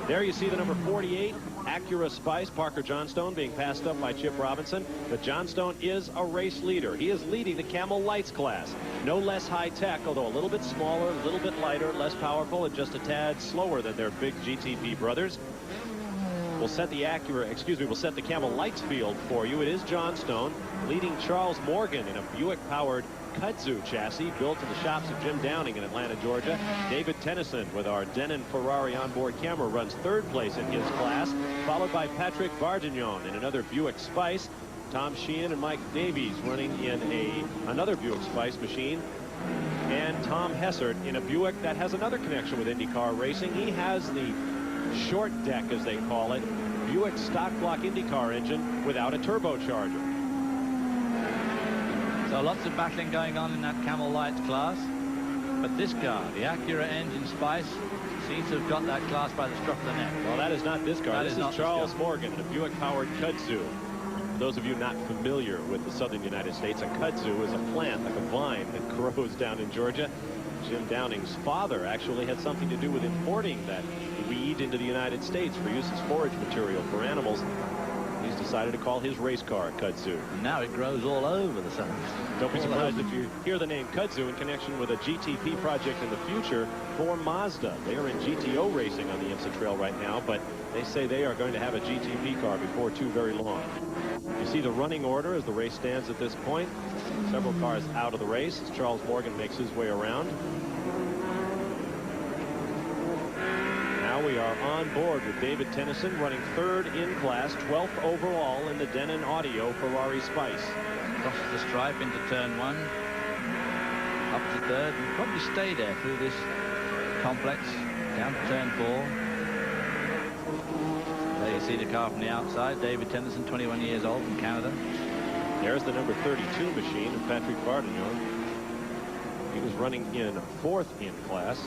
There you see the number 48 Acura Spice, Parker Johnstone, being passed up by Chip Robinson. But Johnstone is a race leader. He is leading the Camel Lights class. No less high-tech, although a little bit smaller, a little bit lighter, less powerful, and just a tad slower than their big GTP brothers. We'll set the we'll set the Camel Lights field for you. It is Johnstone leading Charles Morgan in a Buick-powered Kudzu chassis built in the shops of Jim Downing in Atlanta, Georgia. David Tennyson with our Denon Ferrari onboard camera runs third place in his class, followed by Patrick Vardignon in another Buick Spice. Tom Sheehan and Mike Davies running in another Buick Spice machine. And Tom Hessert in a Buick that has another connection with IndyCar racing. He has the short deck, as they call it, Buick stock block IndyCar engine without a turbocharger. So lots of battling going on in that Camel Lights class. But this car, the Acura engine Spice, seems to have got that class by the scruff of the neck. Well, that is not this car. This is Charles Morgan in a Buick-powered Kudzu. For those of you not familiar with the southern United States, a Kudzu is a plant, like a vine, that grows down in Georgia. Jim Downing's father actually had something to do with importing that weed into the United States for use as forage material for animals. He's decided to call his race car a Kudzu. And now it grows all over the sun. Don't be surprised if you hear the name Kudzu in connection with a GTP project in the future for Mazda. They are in GTO racing on the IMSA Trail right now, but they say they are going to have a GTP car before too very long. You see the running order as the race stands at this point. Several cars out of the race as Charles Morgan makes his way around. Now we are on board with David Tennyson running third in class, 12th overall in the Denon Audio Ferrari Spice. Crosses the stripe into turn one, up to third, and probably stay there through this complex, down to turn four. There you see the car from the outside. David Tennyson, 21 years old, from Canada. There's the number 32 machine of Patrick Vardignon. He was running in fourth in class.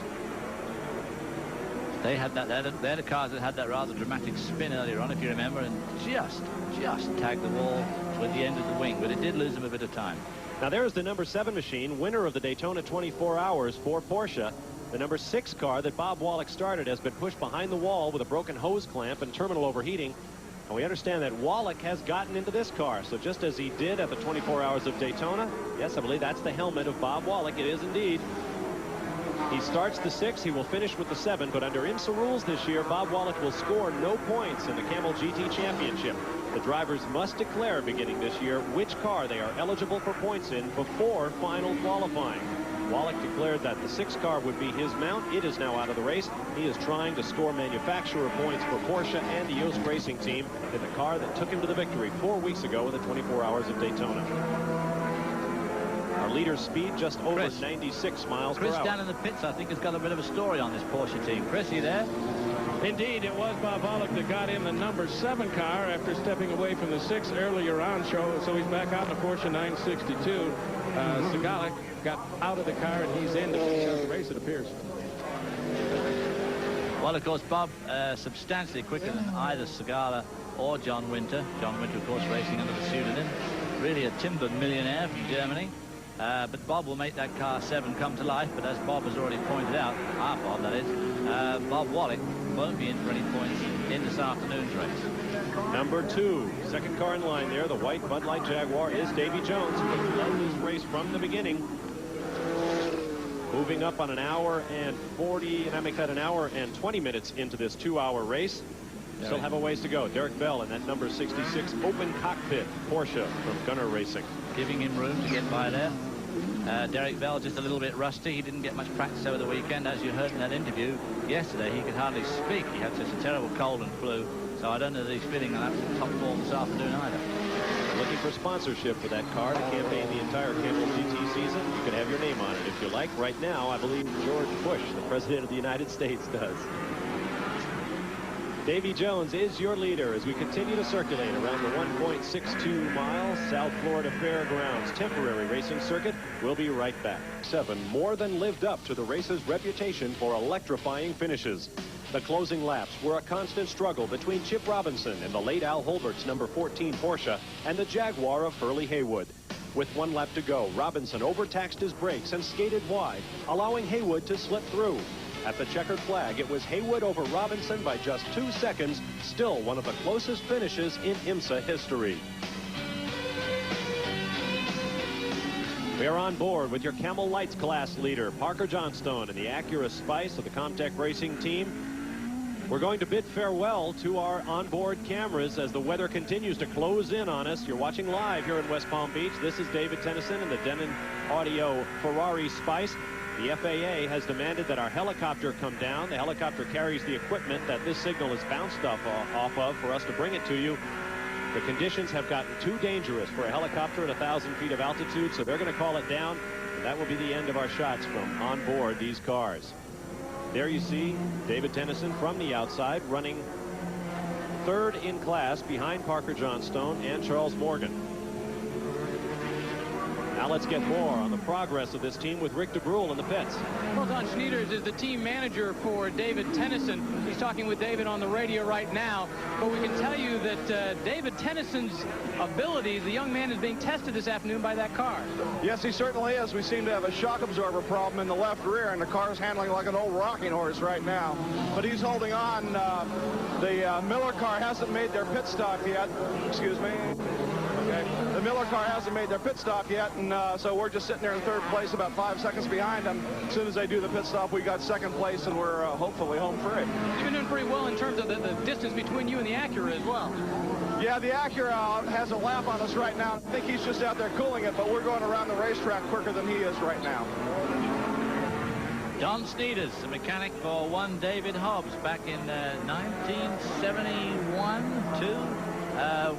They had that. They're the cars that had that rather dramatic spin earlier on, if you remember, and just tagged the wall with the end of the wing, but it did lose them a bit of time. Now there's the number 7 machine, winner of the Daytona 24 Hours for Porsche. The number 6 car that Bob Wollek started has been pushed behind the wall with a broken hose clamp and terminal overheating. And we understand that Wollek has gotten into this car. So just as he did at the 24 Hours of Daytona, yes, I believe that's the helmet of Bob Wollek. It is indeed. He starts the 6. He will finish with the 7. But under IMSA rules this year, Bob Wollek will score no points in the Camel GT Championship. The drivers must declare beginning this year which car they are eligible for points in before final qualifying. Wollek declared that the 6 car would be his mount. It is now out of the race. He is trying to score manufacturer points for Porsche and the Yost Racing Team in the car that took him to the victory 4 weeks ago in the 24 Hours of Daytona. Our leader's speed just over 96 miles per hour. Chris down in the pits, I think, has got a bit of a story on this Porsche team. Chris, you there? Indeed, it was Bob Wollek that got in the number 7 car after stepping away from the 6 earlier on. So he's back out in the Porsche 962. Segala got out of the car and he's in to finish out the race, it appears. Well, of course, Bob substantially quicker than either Segala or John Winter. John Winter, of course, racing under the pseudonym. Really a timber millionaire from Germany. But Bob will make that car 7 come to life. But as Bob has already pointed out, our Bob that is, Bob Wollek won't be in for any points in this afternoon's race. Number 2, second car in line there, the white Bud Light Jaguar, is Davy Jones, who has led this race from the beginning. Moving up on an hour and 40, and I make that an hour and 20 minutes into this 2-hour race. Still have a ways to go. Derek Bell in that number 66 open cockpit Porsche from Gunner Racing. Giving him room to get by there. Derek Bell just a little bit rusty. He didn't get much practice over the weekend. As you heard in that interview yesterday, he could hardly speak. He had such a terrible cold and flu. So I don't know that he's feeling in absolute top form this afternoon either. Looking for sponsorship for that car to campaign the entire Campbell GT season. You can have your name on it if you like. Right now, I believe George Bush, the President of the United States, does. Davy Jones is your leader as we continue to circulate around the 1.62 mile South Florida Fairgrounds temporary racing circuit. We'll be right back. 7 more than lived up to the race's reputation for electrifying finishes. The closing laps were a constant struggle between Chip Robinson and the late Al Holbert's number 14 Porsche and the Jaguar of Hurley Haywood. With 1 lap to go, Robinson overtaxed his brakes and skated wide, allowing Haywood to slip through. At the checkered flag, it was Haywood over Robinson by just 2 seconds, still one of the closest finishes in IMSA history. We're on board with your Camel Lights class leader, Parker Johnstone, and the Acura Spice of the Comtech Racing team. We're going to bid farewell to our onboard cameras as the weather continues to close in on us. You're watching live here in West Palm Beach. This is David Tennyson and the Denon Audio Ferrari Spice. The FAA has demanded that our helicopter come down. The helicopter carries the equipment that this signal is bounced off of for us to bring it to you. The conditions have gotten too dangerous for a helicopter at 1,000 feet of altitude, so they're going to call it down. And that will be the end of our shots from on board these cars. There you see David Tennyson from the outside running 3rd in class behind Parker Johnstone and Charles Morgan. Now let's get more on the progress of this team with Rick DeBrule in the pits. Well, Don Schneiders is the team manager for David Tennyson. He's talking with David on the radio right now. But we can tell you that David Tennyson's abilities, the young man is being tested this afternoon by that car. Yes, he certainly is. We seem to have a shock absorber problem in the left rear, and the car's handling like an old rocking horse right now. But he's holding on. The Miller car hasn't made their pit stop yet. Excuse me. Okay. The Miller car hasn't made their pit stop yet, and so we're just sitting there in 3rd place, about 5 seconds behind them. As soon as they do the pit stop, we got 2nd place, and we're hopefully home free. You've been doing pretty well in terms of the distance between you and the Acura as well. Yeah, the Acura has a lap on us right now. I think he's just out there cooling it, but we're going around the racetrack quicker than he is right now. Don Schneiders, the mechanic for one David Hobbs back in 1971-2.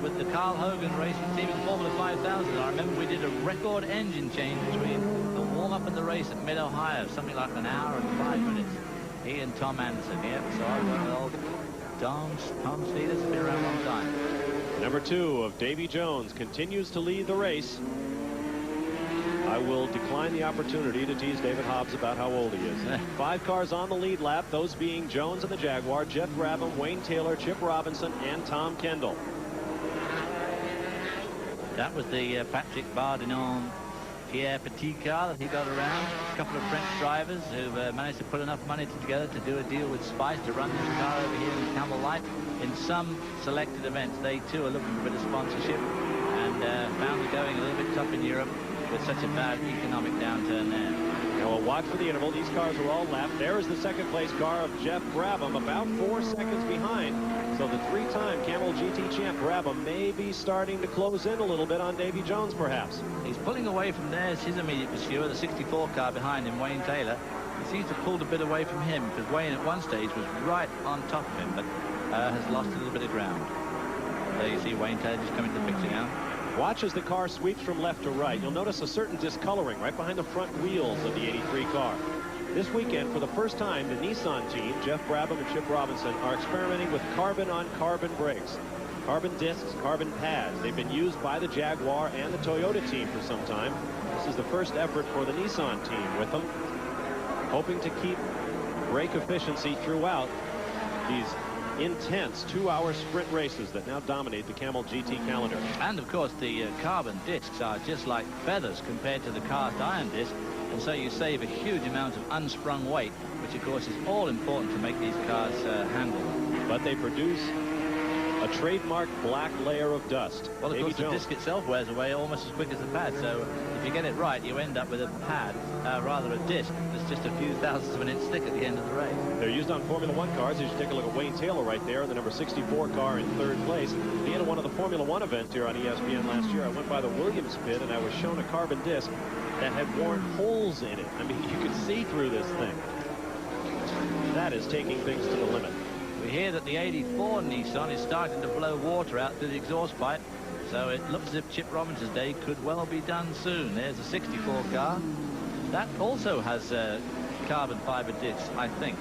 With the Carl Hogan Racing Team in Formula 5000. I remember we did a record engine change between the warm-up and the race at Mid-Ohio, something like an hour and 5 minutes. He and Tom Anderson, yeah. So I worked with old Tom Schneiders, been around a long time. Number 2 of Davy Jones continues to lead the race. I will decline the opportunity to tease David Hobbs about how old he is. 5 cars on the lead lap, those being Jones and the Jaguar, Jeff Brabham, Wayne Taylor, Chip Robinson, and Tom Kendall. That was the Patrick Bardinon Pierre Petit car that he got around. A couple of French drivers who managed to put enough money together to do a deal with Spice to run this car over here in Campbell Light. In some selected events, they too are looking for a bit of sponsorship and found it going a little bit tough in Europe with such a bad economic downturn there. Now we'll watch for the interval. These cars are all lapped. There is the 2nd place car of Jeff Brabham, about 4 seconds behind. So the 3-time Camel GT champ Brabham may be starting to close in a little bit on Davy Jones, perhaps. He's pulling away from there. It's his immediate pursuer, the 64 car behind him, Wayne Taylor. He seems to have pulled a bit away from him because Wayne at one stage was right on top of him, but has lost a little bit of ground. There you see Wayne Taylor just coming to the picture now. Watch as the car sweeps from left to right. You'll notice a certain discoloring right behind the front wheels of the 83 car. This weekend, for the first time, the Nissan team, Jeff Brabham and Chip Robinson, are experimenting with carbon-on-carbon brakes. Carbon discs, carbon pads. They've been used by the Jaguar and the Toyota team for some time. This is the first effort for the Nissan team with them, hoping to keep brake efficiency throughout these intense 2-hour sprint races that now dominate the Camel GT calendar. And of course the carbon discs are just like feathers compared to the cast iron disc, and so you save a huge amount of unsprung weight, which of course is all important to make these cars handle. But they produce a A trademark black layer of dust. Well, of course, the disc itself wears away almost as quick as the pad, so if you get it right, you end up with a pad, rather a disc, that's just a few thousandths of an inch thick at the end of the race. They're used on Formula One cars. As you take a look at Wayne Taylor right there, the number 64 car in third place. He had one of the Formula One events here on ESPN last year. I went by the Williams pit, and I was shown a carbon disc that had worn holes in it. I mean, you could see through this thing. That is taking things to the limit. We hear that the 84 Nissan is starting to blow water out through the exhaust pipe, so it looks as if Chip Robinson's day could well be done soon. There's a 64 car. That also has carbon fiber discs, I think.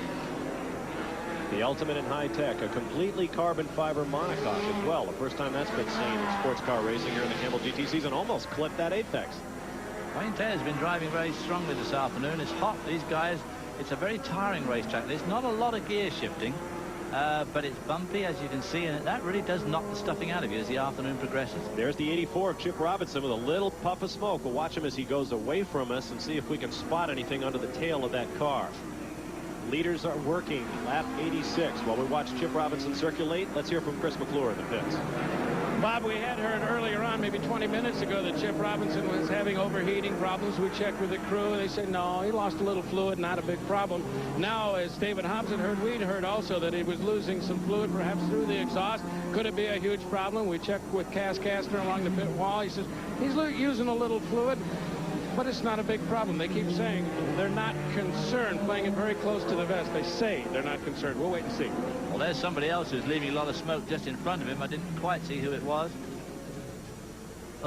The ultimate in high tech, a completely carbon fiber monocoque as well. The first time that's been seen in sports car racing here in the Campbell GT season. Almost clipped that apex. Wayne Taylor's been driving very strongly this afternoon. It's hot. These guys, it's a very tiring racetrack. There's not a lot of gear shifting, but it's bumpy, as you can see, and that really does knock the stuffing out of you as the afternoon progresses. There's the 84 of Chip Robinson with a little puff of smoke. We'll watch him as he goes away from us and see if we can spot anything under the tail of that car. Leaders are working lap 86 while we watch Chip Robinson circulate. Let's hear from Chris McClure in the pits. Bob, we had heard earlier on, maybe 20 minutes ago, that Chip Robinson was having overheating problems. We checked with the crew, and they said, no, he lost a little fluid, not a big problem. Now, as David Hobbs had heard, we'd heard also that he was losing some fluid, perhaps through the exhaust. Could it be a huge problem? We checked with Cass Kastner along the pit wall. He says, he's using a little fluid, but it's not a big problem. They keep saying they're not concerned, playing it very close to the vest. They say they're not concerned. We'll wait and see. Well, there's somebody else who's leaving a lot of smoke just in front of him. I didn't quite see who it was.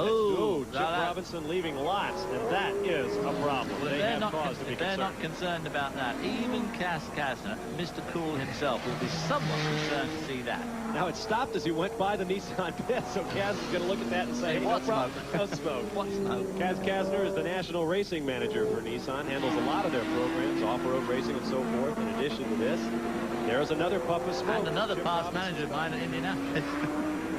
Oh, Chip Robinson leaving lots, and that is a problem. Well, they're not concerned about that. Even Cass Kastner, Mr. Cool himself, will be somewhat concerned to see that. Now, it stopped as he went by the Nissan pit, so Cass is going to look at that and say, hey, what smoke? No smoke. What smoke? Cass Kastner is the national racing manager for Nissan, handles a lot of their programs, off-road racing and so forth. In addition to this, there's another puff of smoke. And another past manager of mine at Indianapolis.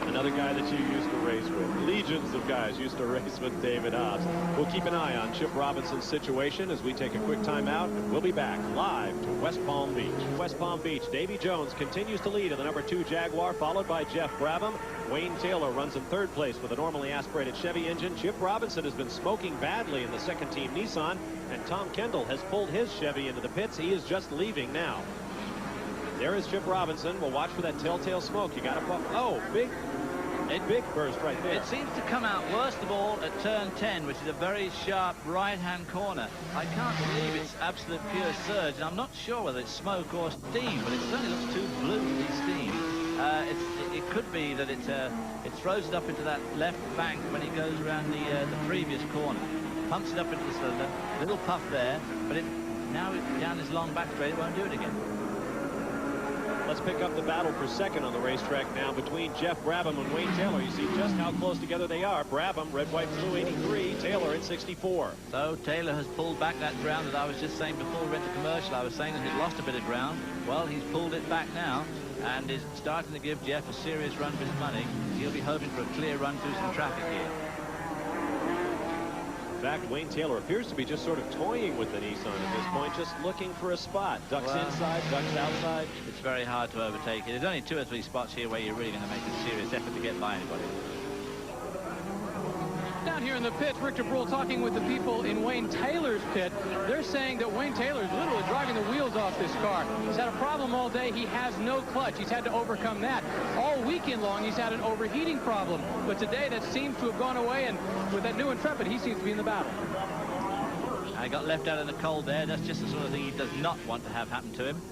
Another guy that you used to race with. Legions of guys used to race with David Hobbs. We'll keep an eye on Chip Robinson's situation as we take a quick timeout, and we'll be back live to West Palm Beach. West Palm Beach, Davy Jones continues to lead in the number 2 Jaguar, followed by Jeff Brabham. Wayne Taylor runs in third place with a normally aspirated Chevy engine. Chip Robinson has been smoking badly in the second team Nissan, and Tom Kendall has pulled his Chevy into the pits. He is just leaving now. There is Chip Robinson. We'll watch for that telltale smoke. You got to puff. Oh, big burst right there. It seems to come out worst of all at turn 10, which is a very sharp right-hand corner. I can't believe it's absolute pure surge, and I'm not sure whether it's smoke or steam, but it certainly looks too blue to be steam. It could be that it throws it up into that left bank when he goes around the previous corner. Pumps it up into the cylinder, little puff there, but now down this long back straight, it won't do it again. Let's pick up the battle for second on the racetrack now between Jeff Brabham and Wayne Taylor. You see just how close together they are. Brabham, red, white, blue, 83. Taylor at 64. So Taylor has pulled back that ground that I was just saying before we went to commercial. I was saying that he'd lost a bit of ground. Well, he's pulled it back now and is starting to give Jeff a serious run for his money. He'll be hoping for a clear run through some traffic here. In fact, Wayne Taylor appears to be just sort of toying with the Nissan at this point, just looking for a spot. Ducks inside, ducks outside. It's very hard to overtake it. There's only 2 or 3 spots here where you're really going to make a serious effort to get by anybody. Down here in the pit, Richter Brule talking with the people in Wayne Taylor's pit. They're saying that Wayne Taylor is literally driving the wheels off this car. He's had a problem all day. He has no clutch. He's had to overcome that. All weekend long, he's had an overheating problem. But today, that seems to have gone away, and with that new Intrepid, he seems to be in the battle. I got left out in the cold there. That's just the sort of thing he does not want to have happen to him.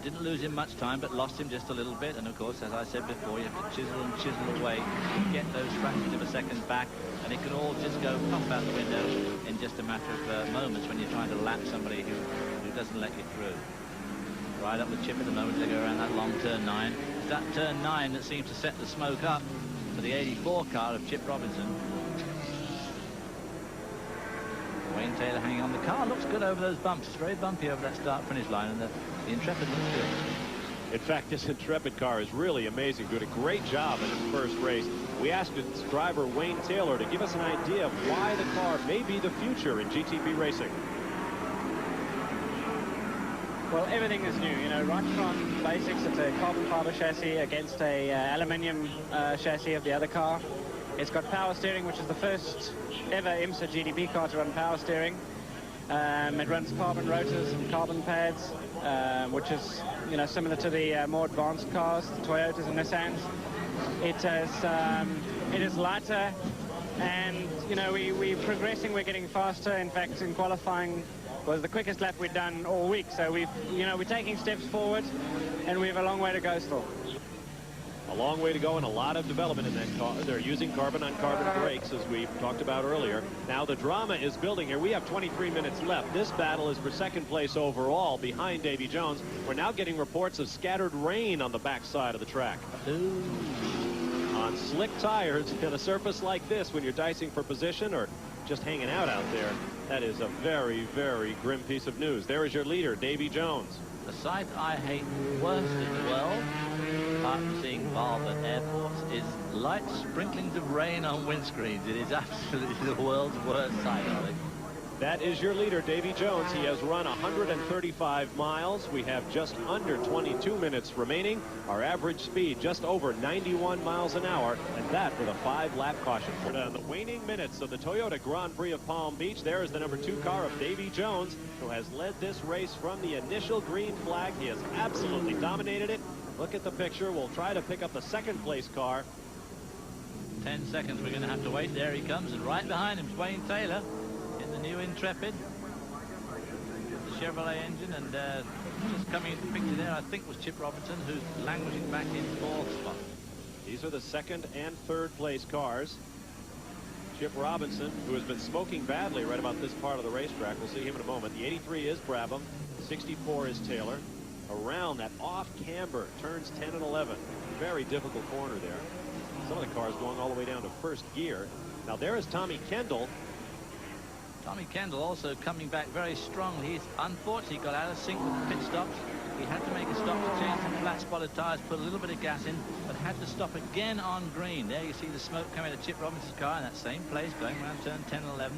Didn't lose him much time, but lost him just a little bit. And of course, as I said before, you have to chisel and chisel away to get those fractions of a second back, and it can all just go pop out the window in just a matter of moments when you're trying to lap somebody who doesn't let you through. Right up with Chip at the moment. They go around that long turn 9. It's that turn 9 that seems to set the smoke up for the 84 car of Chip Robinson. Wayne Taylor hanging on. The car looks good over those bumps. It's very bumpy over that start-finish line, and the Intrepid looks good. In fact, this Intrepid car is really amazing. Doing a great job in its first race. We asked its driver, Wayne Taylor, to give us an idea of why the car may be the future in GTP racing. Well, everything is new, you know, right from basics. It's a carbon fiber chassis against a aluminium chassis of the other car. It's got power steering, which is the first ever IMSA GDB car to run power steering. It runs carbon rotors and carbon pads, which is, you know, similar to the more advanced cars, the Toyotas and Nissans. It is lighter, and, you know, we're progressing, we're getting faster. In fact, in qualifying was the quickest lap we've done all week. So we're taking steps forward, and we have a long way to go still. A long way to go and a lot of development in that car. They're using carbon-on-carbon brakes, as we talked about earlier. Now the drama is building here. We have 23 minutes left. This battle is for second place overall behind Davy Jones. We're now getting reports of scattered rain on the backside of the track. Ooh. On slick tires on a surface like this, when you're dicing for position or just hanging out there, that is a very, very grim piece of news. There is your leader, Davy Jones. The sight I hate worst in the world, apart from seeing valve at airports, is light sprinklings of rain on windscreens. It is absolutely the world's worst sight, I think. That is your leader, Davy Jones. He has run 135 miles. We have just under 22 minutes remaining. Our average speed just over 91 miles an hour, and that with a 5-lap caution. In the waning minutes of the Toyota Grand Prix of Palm Beach, there is the number 2 car of Davy Jones, who has led this race from the initial green flag. He has absolutely dominated it. Look at the picture. We'll try to pick up the second place car. 10 seconds we're going to have to wait. There he comes, and right behind him is Wayne Taylor. The new Intrepid, the Chevrolet engine, and just coming into the picture there, I think, was Chip Robinson, who's languishing back in 4th spot. These are the 2nd and 3rd place cars. Chip Robinson, who has been smoking badly right about this part of the racetrack. We'll see him in a moment. The 83 is Brabham. 64 is Taylor. Around that off camber, turns 10 and 11. Very difficult corner there. Some of the cars going all the way down to 1st gear. Now there is Tommy Kendall. Tommy Kendall also coming back very strongly. He's unfortunately got out of sync with the pit stops. He had to make a stop to change some flat spotted tires, put a little bit of gas in, but had to stop again on green. There you see the smoke coming out of Chip Robinson's car in that same place, going around turn 10 and 11.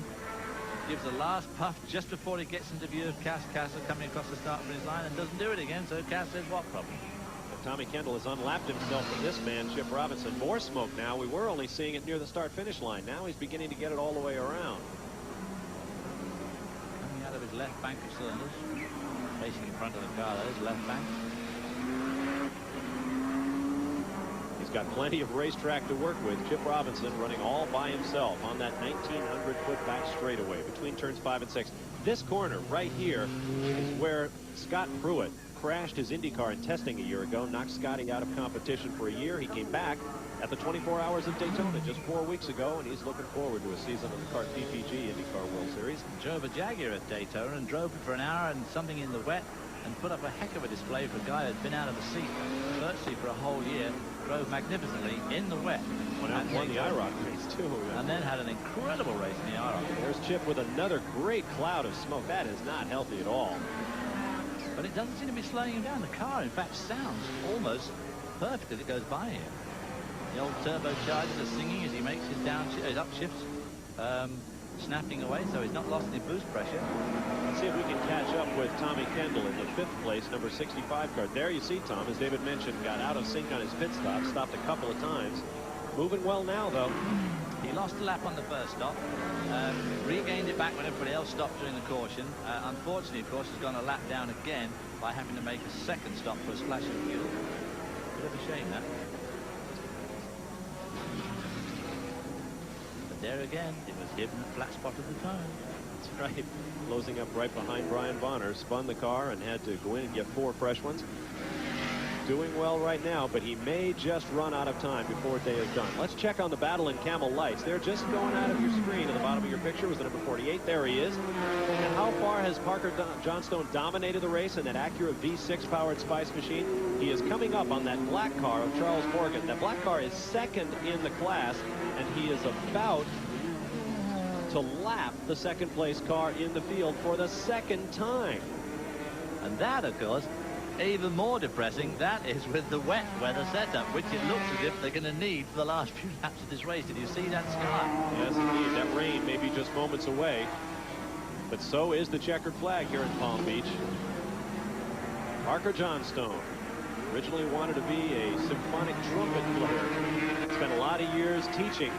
Gives the last puff just before he gets into view of Cass Castle coming across the start finish line, and doesn't do it again, so Cass says, what problem? Tommy Kendall has unlapped himself from this man, Chip Robinson. More smoke now. We were only seeing it near the start finish line. Now he's beginning to get it all the way around. Out of his left bank of cylinders, facing in front of the car. That is left bank. He's got plenty of racetrack to work with. Chip Robinson running all by himself on that 1,900-foot back straightaway between turns 5 and 6. This corner right here is where Scott Pruitt crashed his Indy car in testing a year ago, knocked Scotty out of competition for a year. He came back at the 24 Hours of Daytona just 4 weeks ago, and he's looking forward to a season of the CART PPG IndyCar World Series. Drove a Jaguar at Daytona and drove it for an hour and something in the wet, and put up a heck of a display for a guy who'd been out of the seat virtually for a whole year. Drove magnificently in the wet. Won the IROC race too. And then had an incredible race in the IROC. There's Chip with another great cloud of smoke. That is not healthy at all. But it doesn't seem to be slowing him down. The car, in fact, sounds almost perfect as it goes by here. The old turbochargers are singing as he makes his upshifts, snapping away, so he's not lost any boost pressure. Let's see if we can catch up with Tommy Kendall in the 5th place, number 65 car. There you see Tom, as David mentioned, got out of sync on his pit stop, stopped a couple of times. Moving well now, though. He lost a lap on the first stop, regained it back when everybody else stopped during the caution. Unfortunately, of course, he's gone a lap down again by having to make a 2nd stop for a splash of fuel. Bit of a shame, that. There again, it was him that flat spotted the tire. That's right. Closing up right behind Brian Bonner, spun the car and had to go in and get 4 fresh ones. Doing well right now, but he may just run out of time before day is done. Let's check on the battle in Camel Lights. They're just going out of your screen. At the bottom of your picture was the number 48. There he is. And how far has Parker Johnstone dominated the race in that Acura V6 powered Spice machine? He is coming up on that black car of Charles Morgan. That black car is 2nd in the class, and he is about to lap the 2nd place car in the field for the 2nd time. And that, of course, even more depressing, that is with the wet weather setup, which it looks as if they're going to need for the last few laps of this race. Did you see that sky? Yes, indeed. That rain may be just moments away. But so is the checkered flag here in Palm Beach. Parker Johnstone originally wanted to be a symphonic trumpet player. Spent a lot of years teaching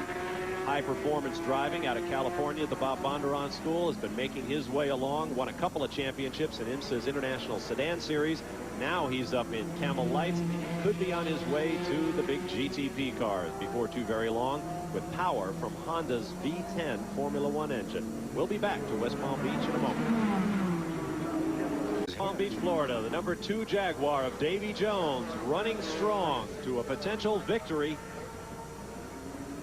high-performance driving out of California at the Bob Bondurant School. Has been making his way along. Won a couple of championships in IMSA's International Sedan Series. Now he's up in Camel Lights. Could be on his way to the big GTP cars before too very long, with power from Honda's V10 Formula One engine. We'll be back to West Palm Beach in a moment. Palm Beach, Florida, the number 2 Jaguar of Davy Jones running strong to a potential victory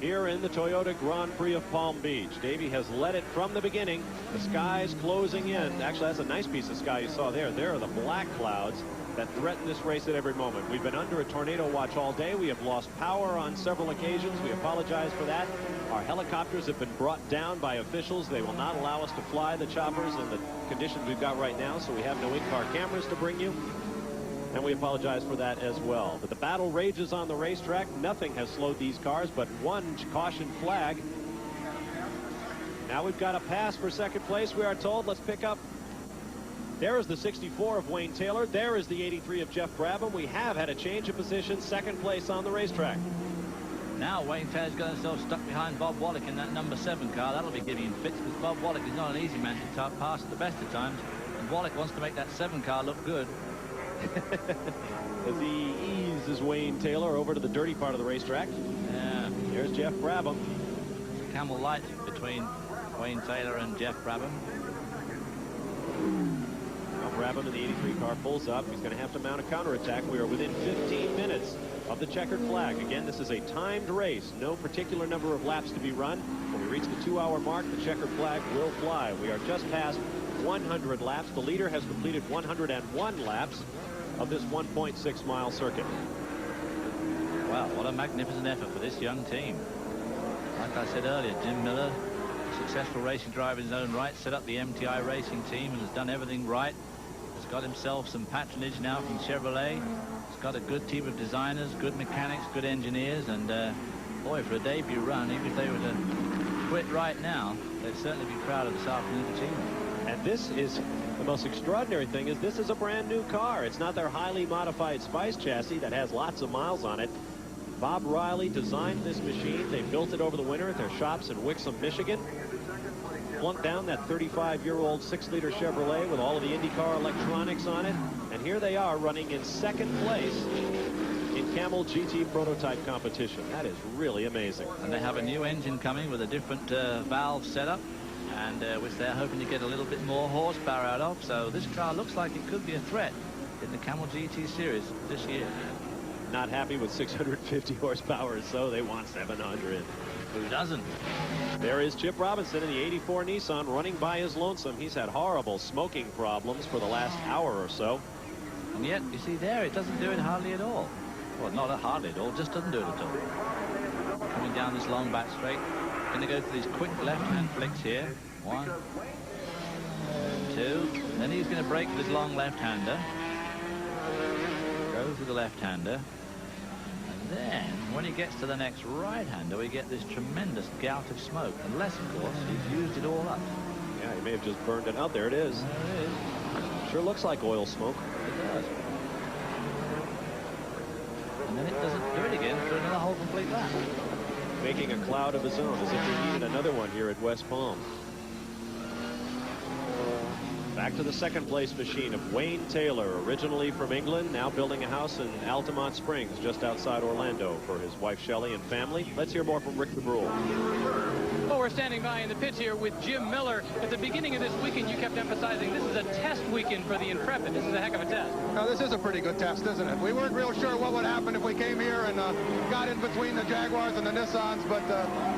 here in the Toyota Grand Prix of Palm Beach. Davy has led it from the beginning. The sky's closing in. Actually, that's a nice piece of sky you saw there. There are the black clouds that threaten this race at every moment. We've been under a tornado watch all day. We have lost power on several occasions. We apologize for that. Our helicopters have been brought down by officials. They will not allow us to fly the choppers in the conditions we've got right now, so we have no in-car cameras to bring you. And we apologize for that as well. But the battle rages on the racetrack. Nothing has slowed these cars but one caution flag. Now we've got a pass for second place, we are told. Let's pick up. There is the 64 of Wayne Taylor. There is the 83 of Jeff Brabham. We have had a change of position. Second place on the racetrack. Now Wayne Taylor's got himself stuck behind Bob Wollek in that number 7 car. That'll be giving him fits, because Bob Wollek is not an easy man to pass at the best of times. And Wollek wants to make that 7 car look good. As he eases Wayne Taylor over to the dirty part of the racetrack. Yeah. Here's Jeff Brabham. Camel Light between Wayne Taylor and Jeff Brabham. Now Brabham in the 83 car pulls up. He's going to have to mount a counterattack. We are within 15 minutes of the checkered flag. Again, this is a timed race. No particular number of laps to be run. When we reach the 2-hour mark, the checkered flag will fly. We are just past 100 laps. The leader has completed 101 laps of this 1.6-mile circuit. Wow, what a magnificent effort for this young team. Like I said earlier, Jim Miller, a successful racing driver in his own right, set up the MTI racing team and has done everything right. Has got himself some patronage now from Chevrolet. He's got a good team of designers, good mechanics, good engineers, and boy, for a debut run, even if they were to quit right now, they'd certainly be proud of this afternoon's achievement. And this is the most extraordinary thing, is this is a brand new car. It's not their highly modified Spice chassis that has lots of miles on it. Bob Riley designed this machine. They built it over the winter at their shops in Wixom, Michigan. Flunked down that 35-year-old 6-liter Chevrolet with all of the IndyCar electronics on it. And here they are running in second place in Camel GT prototype competition. That is really amazing. And they have a new engine coming with a different valve setup, and which they're hoping to get a little bit more horsepower out of. So this car looks like it could be a threat in the Camel GT series this year. Not happy with 650 horsepower or so. They want 700. Who doesn't? There is Chip Robinson in the 84 Nissan running by his lonesome. He's had horrible smoking problems for the last hour or so. And yet, you see there, it doesn't do it hardly at all. Well, not hardly at all, just doesn't do it at all. Coming down this long back straight. Going to go through these quick left-hand flicks here. 1, 2. Then he's going to brake with his long left-hander. Go through the left-hander. And then, when he gets to the next right-hander, we get this tremendous gout of smoke. Unless, of course, he's used it all up. Yeah, he may have just burned it out. There it is. There it is. Sure looks like oil smoke. It does. And then it doesn't do it again for another whole complete lap. Making a cloud of his own, as if we needed another one here at West Palm. Back to the second place machine of Wayne Taylor, originally from England, now building a house in Altamont Springs, just outside Orlando, for his wife Shelley and family. Let's hear more from Rick DeBrule. Well, we're standing by in the pits here with Jim Miller. At the beginning of this weekend, you kept emphasizing this is a test weekend for the Intrepid. This is a heck of a test. Now, this is a pretty good test, isn't it? We weren't real sure what would happen if we came here and got in between the Jaguars and the Nissans, but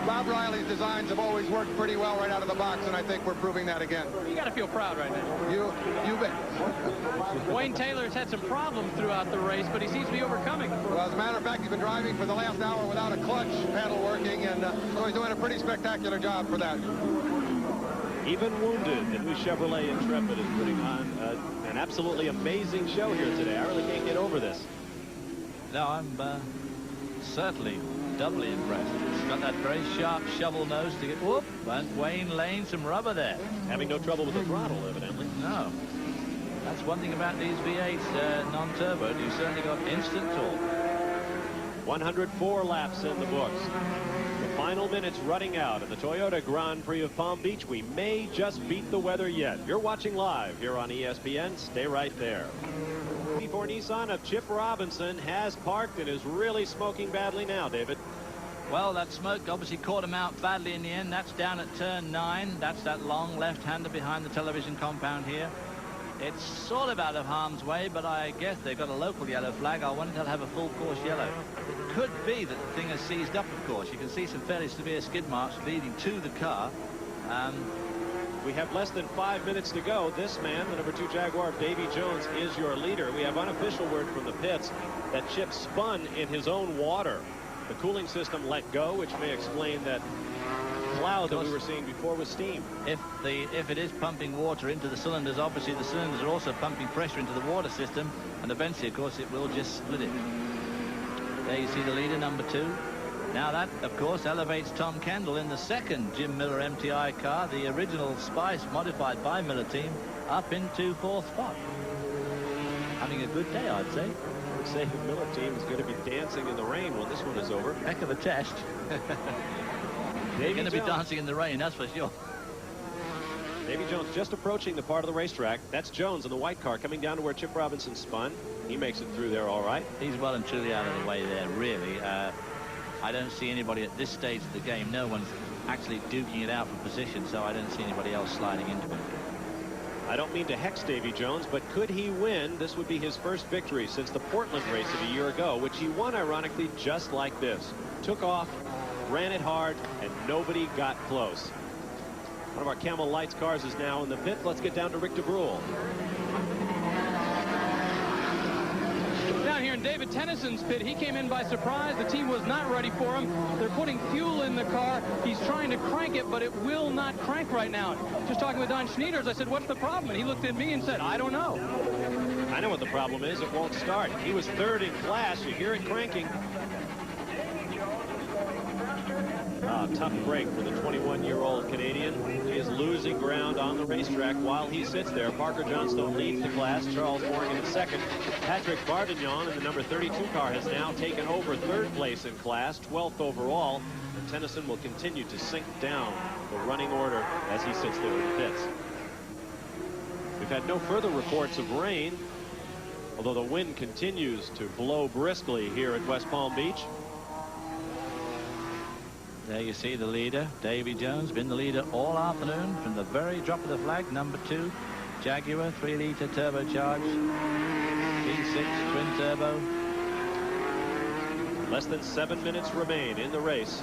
Bob Riley's designs have always worked pretty well right out of the box, and I think we're proving that again. You got to feel proud right now. You bet. Wayne Taylor's had some problems throughout the race, but he seems to be overcoming. Well, as a matter of fact, he's been driving for the last hour without a clutch pedal working, and so he's doing a pretty spectacular job for that. Even wounded, the new Chevrolet Intrepid is putting on an absolutely amazing show here today. I really can't get over this. No, I'm certainly doubly impressed. It's got that very sharp shovel nose to get, whoop, and Wayne laying some rubber there. Having no trouble with the throttle, evidently. No. That's one thing about these V8 non-turbo. You certainly got instant torque. 104 laps in the books. The final minutes running out in the Toyota Grand Prix of Palm Beach. We may just beat the weather yet. You're watching live here on ESPN. Stay right there. For Nissan of Chip Robinson has parked and is really smoking badly now, David. Well, that smoke obviously caught him out badly in the end. That's down at turn 9. That's that long left-hander behind the television compound here. It's sort of out of harm's way, but I guess they've got a local yellow flag. I wonder if they'll have a full course yellow. It could be that the thing has seized up, of course. You can see some fairly severe skid marks leading to the car. We have less than 5 minutes to go. This man, the number 2 Jaguar, Davy Jones, is your leader. We have unofficial word from the pits that Chip spun in his own water. The cooling system let go, which may explain that cloud that we were seeing before with steam. If it is pumping water into the cylinders, obviously the cylinders are also pumping pressure into the water system, and eventually, of course, it will just split it. There you see the leader, number 2. Now that, of course, elevates Tom Kendall in the second Jim Miller MTI car, the original Spice modified by Miller team, up into 4th spot. Having a good day, I'd say. I would say the Miller team is going to be dancing in the rain when this one is over. Heck of a test. They're going to be dancing in the rain, that's for sure. Davy Jones just approaching the part of the racetrack. That's Jones in the white car coming down to where Chip Robinson spun. He makes it through there all right. He's well and truly out of the way there, really. I don't see anybody at this stage of the game. No one's actually duking it out for position, so I don't see anybody else sliding into it. I don't mean to hex Davy Jones, but could he win? This would be his first victory since the Portland race of a year ago, which he won, ironically, just like this. Took off, ran it hard, and nobody got close. One of our Camel Lights cars is now in the pit. Let's get down to Rick DeBrule. Down here in David Tennyson's pit, he came in by surprise. The team was not ready for him. They're putting fuel in the car. He's trying to crank it, but it will not crank right now. Just talking with Don Schneiders, I said, what's the problem? And he looked at me and said, I don't know. I know what the problem is. It won't start. He was 3rd in class. You hear it cranking. Tough break for the 21-year-old Canadian. He is losing ground on the racetrack while he sits there. Parker Johnstone leads the class. Charles Morgan in 2nd. Patrick Bardignon in the number 32 car has now taken over 3rd place in class, 12th overall. And Tennyson will continue to sink down the running order as he sits there in the pits. We've had no further reports of rain, although the wind continues to blow briskly here at West Palm Beach. There you see the leader, Davy Jones, been the leader all afternoon from the very drop of the flag. Number 2, Jaguar, 3-litre turbocharged, V6 twin turbo. Less than 7 minutes remain in the race.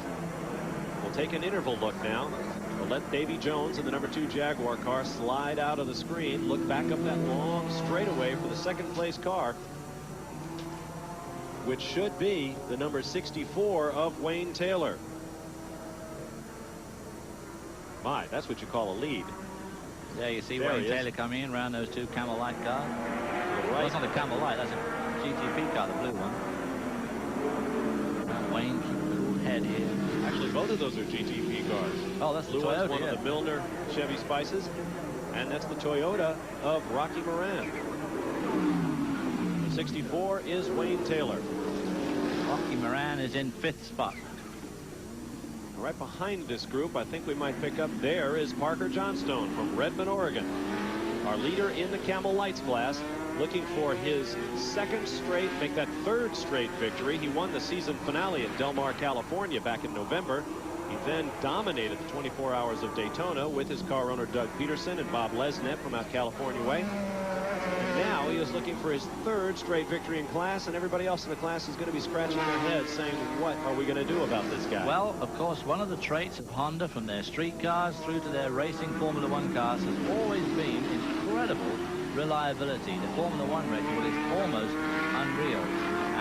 We'll take an interval look now. We'll let Davy Jones in the number 2 Jaguar car slide out of the screen. Look back up that long straightaway for the 2nd place car, which should be the number 64 of Wayne Taylor. My, that's what you call a lead. There you see Wayne Taylor coming in around those 2 Camel Light cars. Right. Well, that's not a Camel Light, that's a GTP car, the blue one. Wayne, keep a cool head here. Actually, both of those are GTP cars. Oh, that's blue the Toyota, one of the Milner Chevy Spices, and that's the Toyota of Rocky Moran. 64 is Wayne Taylor. Rocky Moran is in 5th spot. Right behind this group, I think we might pick up, there is Parker Johnstone from Redmond, Oregon. Our leader in the Camel Lights class, looking for his 2nd straight, make that 3rd straight victory. He won the season finale at Del Mar, California back in November. He then dominated the 24 Hours of Daytona with his car owner Doug Peterson and Bob Lesnet from out California way. And now he is looking for his 3rd straight victory in class, and everybody else in the class is going to be scratching their heads saying, what are we going to do about this guy? Well, of course, one of the traits of Honda from their street cars through to their racing Formula 1 cars has always been incredible reliability. The Formula 1 record is almost unreal.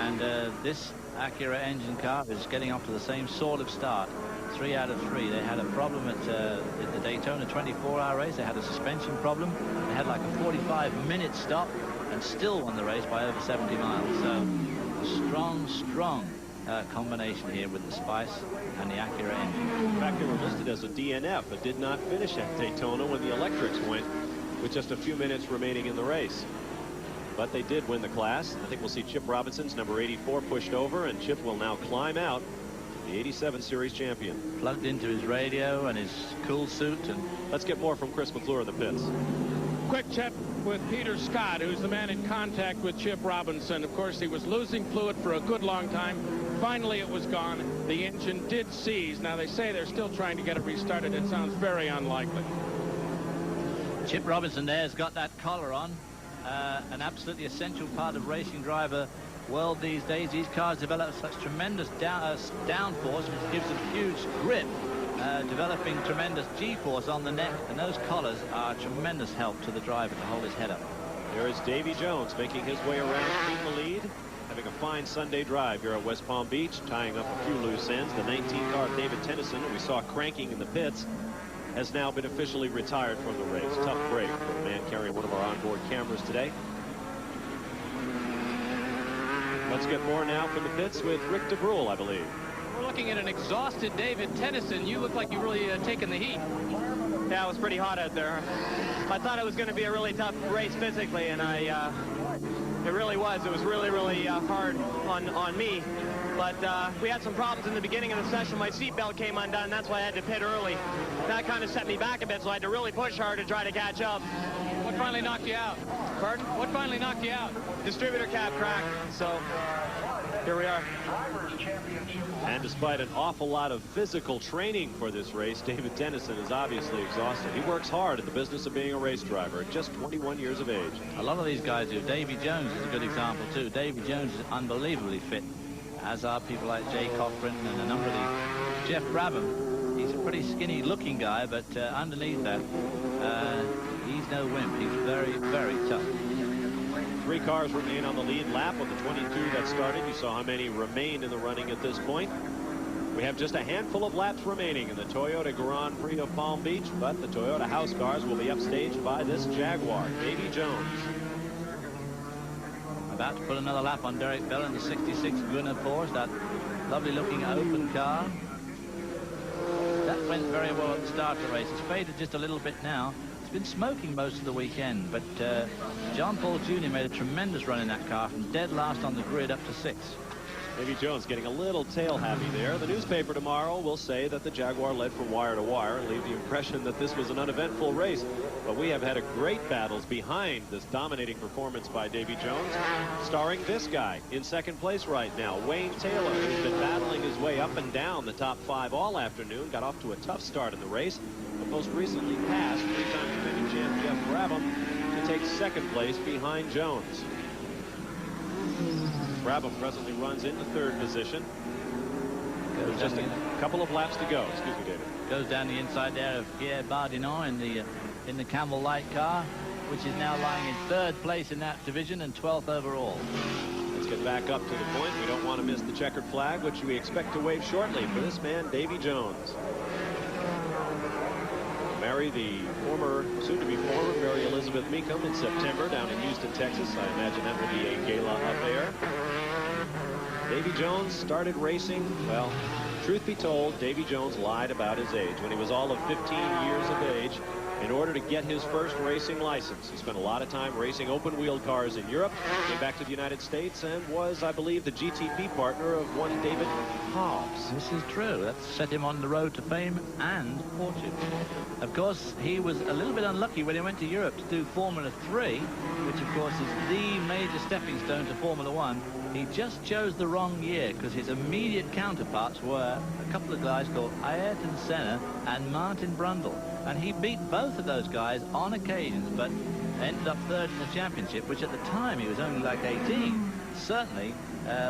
And this Acura engine car is getting off to the same sort of start. 3 out of 3. They had a problem at the Daytona 24-hour race. They had a suspension problem. They had like a 45-minute stop and still won the race by over 70 miles. So strong combination here with the Spice and the Acura engine. In fact, they were listed as a DNF, but did not finish at Daytona when the electrics went with just a few minutes remaining in the race. But they did win the class. I think we'll see Chip Robinson's number 84 pushed over, and Chip will now climb out, the 87 Series champion. Plugged into his radio and his cool suit. And let's get more from Chris McClure in the pits. Quick chat with Peter Scott, who's the man in contact with Chip Robinson. Of course, he was losing fluid for a good long time. Finally, it was gone. The engine did seize. Now, they say they're still trying to get it restarted. It sounds very unlikely. Chip Robinson there has got that collar on. An absolutely essential part of racing driver world these days. These cars develop such tremendous downforce, which gives them huge grip, developing tremendous G-force on the neck, and those collars are a tremendous help to the driver to hold his head up. There is Davy Jones making his way around in the lead, having a fine Sunday drive here at West Palm Beach, tying up a few loose ends. The 19 car of David Tennyson, who we saw cranking in the pits, has now been officially retired from the race. Tough break for the man carrying one of our onboard cameras today. Let's get more now from the pits with Rick DeBrule, I believe. We're looking at an exhausted David Tennyson. You look like you really taken the heat. Yeah, it was pretty hot out there. I thought it was going to be a really tough race physically, and it really was. It was really, really hard on me. But we had some problems in the beginning of the session. My seatbelt came undone. That's why I had to pit early. That kind of set me back a bit, so I had to really push hard to try to catch up. What finally knocked you out? Pardon? What finally knocked you out? Distributor cap crack. So here we are. And despite an awful lot of physical training for this race, David Tennyson is obviously exhausted. He works hard in the business of being a race driver at just 21 years of age. A lot of these guys do. Davy Jones is a good example too. Davy Jones is unbelievably fit, as are people like Jay Cochran and a number of these. Jeff Brabham, he's a pretty skinny looking guy, but underneath that, he's no wimp. He's very, very tough. 3 cars remain on the lead lap of the 22 that started. You saw how many remain in the running at this point. We have just a handful of laps remaining in the Toyota Grand Prix of Palm Beach, but the Toyota house cars will be upstaged by this Jaguar. Davy Jones. About to put another lap on Derek Bell in the 66 Gunnar Porsche, that lovely looking open car. That went very well at the start of the race. It's faded just a little bit now. It's been smoking most of the weekend, but John Paul Jr. made a tremendous run in that car from dead last on the grid up to 6th. Davy Jones getting a little tail happy there. The newspaper tomorrow will say that the Jaguar led from wire to wire and leave the impression that this was an uneventful race. But we have had a great battles behind this dominating performance by Davy Jones, starring this guy in second place right now, Wayne Taylor, who's been battling his way up and down the top 5 all afternoon, got off to a tough start in the race, but most recently passed 3-time defending champ Jeff Brabham to take second place behind Jones. Brabham presently runs into 3rd position. There's just a couple of laps to go. Excuse me, David. Goes down the inside there of Pierre Bardinon in the Camel Light car, which is now lying in 3rd place in that division and 12th overall. Let's get back up to the point. We don't want to miss the checkered flag, which we expect to wave shortly for this man, Davy Jones. Marry the soon-to-be former Mary Elizabeth Meekum in September down in Houston, Texas. I imagine that will be a gala up there. Davy Jones started racing. Well, truth be told, Davy Jones lied about his age. When he was all of 15 years of age, in order to get his first racing license, he spent a lot of time racing open-wheel cars in Europe, came back to the United States, and was, I believe, the GTP partner of one David Hobbs. This is true. That set him on the road to fame and fortune. Of course, he was a little bit unlucky when he went to Europe to do Formula 3, which, of course, is the major stepping stone to Formula 1. He just chose the wrong year because his immediate counterparts were a couple of guys called Ayrton Senna and Martin Brundle. And he beat both of those guys on occasions, but ended up 3rd in the championship, which at the time he was only like 18. Certainly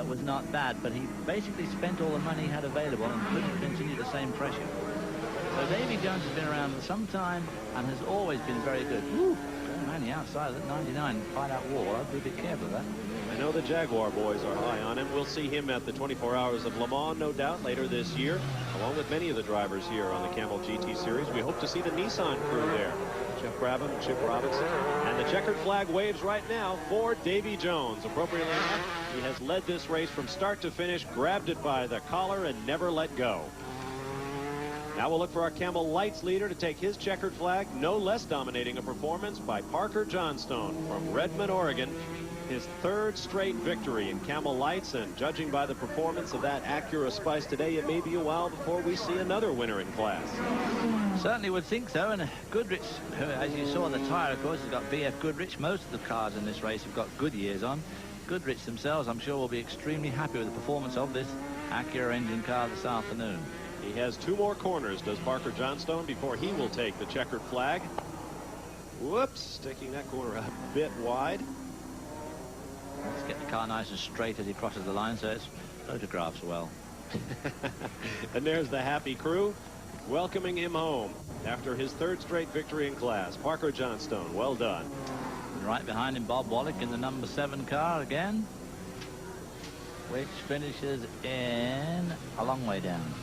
was not bad, but he basically spent all the money he had available and couldn't continue the same pressure. So Davy Jones has been around for some time and has always been very good. Woo! Man, the outside of that 99 fight-out wall. I'd be a bit careful of that. I know the Jaguar boys are high on him. We'll see him at the 24 Hours of Le Mans, no doubt, later this year, along with many of the drivers here on the Camel GT Series. We hope to see the Nissan crew there. Jeff Brabham and Chip Robinson. And the checkered flag waves right now for Davy Jones. Appropriately enough, he has led this race from start to finish, grabbed it by the collar, and never let go. Now we'll look for our Camel Lights leader to take his checkered flag. No less dominating a performance by Parker Johnstone from Redmond, Oregon. His third straight victory in Camel Lights, and judging by the performance of that Acura Spice today, it may be a while before we see another winner in class. Certainly would think so. And Goodrich, as you saw on the tyre, of course, has got VF Goodrich. Most of the cars in this race have got good years on. Goodrich themselves, I'm sure, will be extremely happy with the performance of this Acura engine car this afternoon. He has 2 more corners, does Parker Johnstone, before he will take the checkered flag. Whoops, sticking that corner a bit wide. Let's get the car nice and straight as he crosses the line so it's photographs well. And there's the happy crew welcoming him home after his third straight victory in class. Parker Johnstone, well done. And right behind him, Bob Wollek in the number 7 car again, which finishes in a long way down.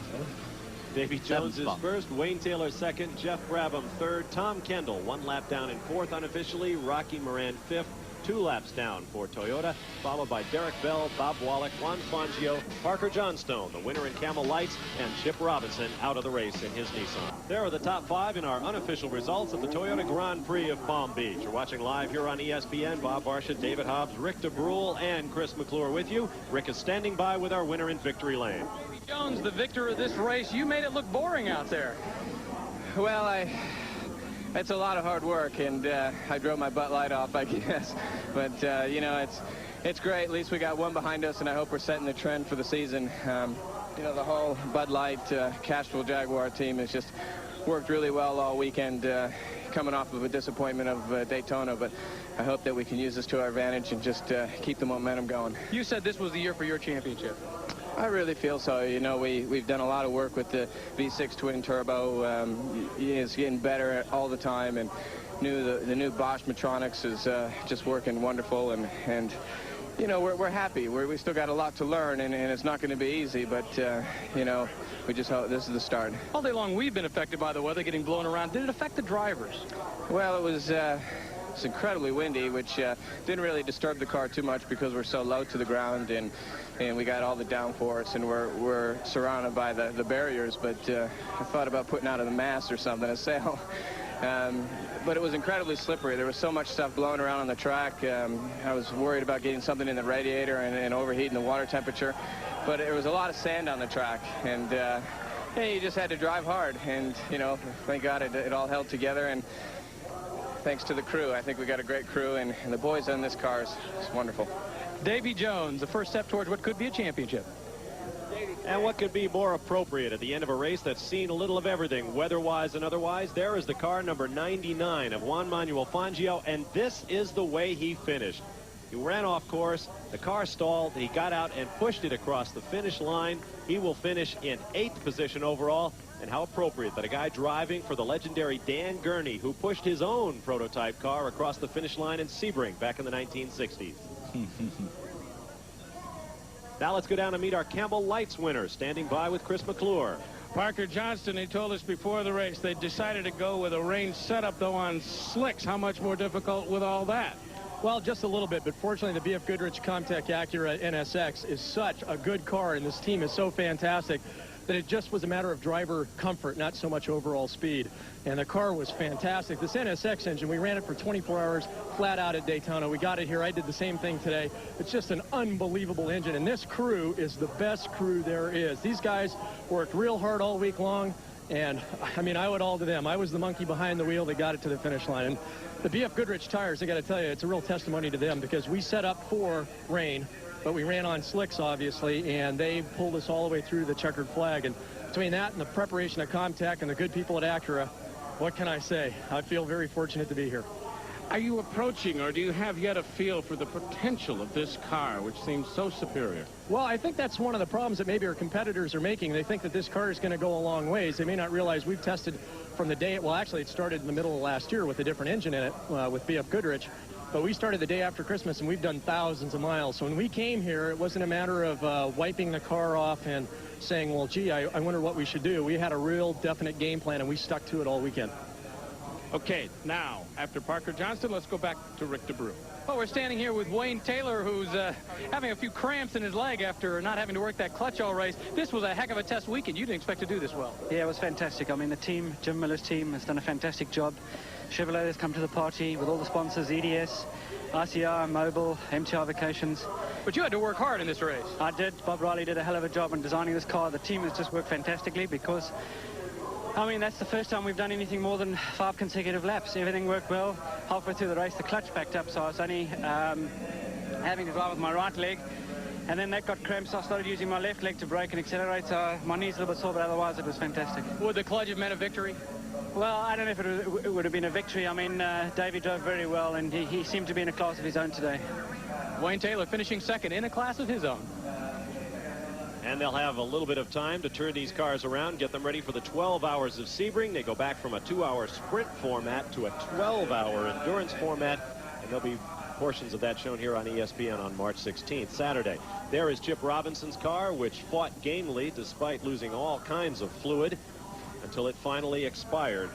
Davy Jones is first, Wayne Taylor second, Jeff Brabham third, Tom Kendall 1 lap down in 4th unofficially, Rocky Moran 5th, 2 laps down for Toyota, followed by Derek Bell, Bob Wollek, Juan Fangio, Parker Johnstone, the winner in Camel Lights, and Chip Robinson out of the race in his Nissan. There are the top 5 in our unofficial results of the Toyota Grand Prix of Palm Beach. You're watching live here on ESPN. Bob Barsha, David Hobbs, Rick DeBrule, and Chris McClure with you. Rick is standing by with our winner in victory lane. Jones, the victor of this race. You made it look boring out there. Well, it's a lot of hard work, and I drove my butt light off, I guess. But, you know, it's great. At least we got 1 behind us, and I hope we're setting the trend for the season. You know, the whole Bud Light Castrol Jaguar team has just worked really well all weekend, coming off of a disappointment of Daytona. But I hope that we can use this to our advantage and just keep the momentum going. You said this was the year for your championship. I really feel so. You know, we've done a lot of work with the V6 twin turbo. It's getting better all the time, and the new Bosch Metronics is just working wonderful, and you know, we're happy. We still got a lot to learn, and it's not going to be easy, but you know, we just hope this is the start. All day long we've been affected by the weather, getting blown around. Did it affect the drivers? Well, it was it's incredibly windy, which didn't really disturb the car too much because we're so low to the ground, and we got all the downforce, and we're surrounded by the barriers. But I thought about putting out a mast or something, a sail. But it was incredibly slippery. There was so much stuff blowing around on the track. I was worried about getting something in the radiator and overheating the water temperature. But there was a lot of sand on the track, and hey, you just had to drive hard. And you know, thank God it all held together. And thanks to the crew. I think we got a great crew, and the boys on this car is wonderful. Davy Jones, the first step towards what could be a championship. And what could be more appropriate at the end of a race that's seen a little of everything, weather-wise and otherwise? There is the car number 99 of Juan Manuel Fangio, and this is the way he finished. He ran off course, the car stalled, he got out and pushed it across the finish line. He will finish in 8th position overall. And how appropriate that a guy driving for the legendary Dan Gurney, who pushed his own prototype car across the finish line in Sebring back in the 1960s. Now let's go down and meet our Camel Lights winner, standing by with Chris McClure. Parker Johnstone, he told us before the race they decided to go with a range setup, though, on slicks. How much more difficult with all that? Well, just a little bit, but fortunately the BF Goodrich Comtech Acura NSX is such a good car, and this team is so fantastic that it just was a matter of driver comfort, not so much overall speed. And the car was fantastic. This NSX engine, we ran it for 24 hours flat out at Daytona. We got it here. I did the same thing today. It's just an unbelievable engine, and this crew is the best crew there is. These guys worked real hard all week long, and I mean, I owe it all to them. I was the monkey behind the wheel that got it to the finish line. And the BF Goodrich tires, I got to tell you, it's a real testimony to them, because we set up for rain, but we ran on slicks, obviously, and they pulled us all the way through the checkered flag. And between that and the preparation of Comtech and the good people at Acura, what can I say? I feel very fortunate to be here. Are you approaching, or do you have yet a feel for the potential of this car, which seems so superior? Well, I think that's one of the problems that maybe our competitors are making. They think that this car is going to go a long ways. They may not realize we've tested from the day, well, actually it started in the middle of last year with a different engine in it with BF Goodrich. But we started the day after Christmas, and we've done thousands of miles. So when we came here, it wasn't a matter of wiping the car off and saying, well, gee, I wonder what we should do. We had a real definite game plan, and we stuck to it all weekend. Okay, now, after Parker Johnston, let's go back to Rick DeBrew. Well, we're standing here with Wayne Taylor, who's having a few cramps in his leg after not having to work that clutch all race. This was a heck of a test weekend. You didn't expect to do this well. Yeah, it was fantastic. I mean, the team, Jim Miller's team, has done a fantastic job. Chevrolet has come to the party with all the sponsors, EDS, ICR, Mobile, MTR Vacations. But you had to work hard in this race. I did. Bob Riley did a hell of a job in designing this car. The team has just worked fantastically because, I mean, that's the first time we've done anything more than 5 consecutive laps. Everything worked well. Halfway through the race, the clutch backed up, so I was only having to drive with my right leg. And then that got cramped, so I started using my left leg to brake and accelerate. So my knee's a little bit sore, but otherwise it was fantastic. Would the clutch have meant a victory? Well, I don't know if it would have been a victory. I mean, Davey drove very well, and he seemed to be in a class of his own today. Wayne Taylor finishing second in a class of his own. And they'll have a little bit of time to turn these cars around, get them ready for the 12 hours of Sebring. They go back from a 2-hour sprint format to a 12-hour endurance format, and there'll be portions of that shown here on ESPN on March 16th, Saturday. There is Chip Robinson's car, which fought gamely despite losing all kinds of fluid until it finally expired.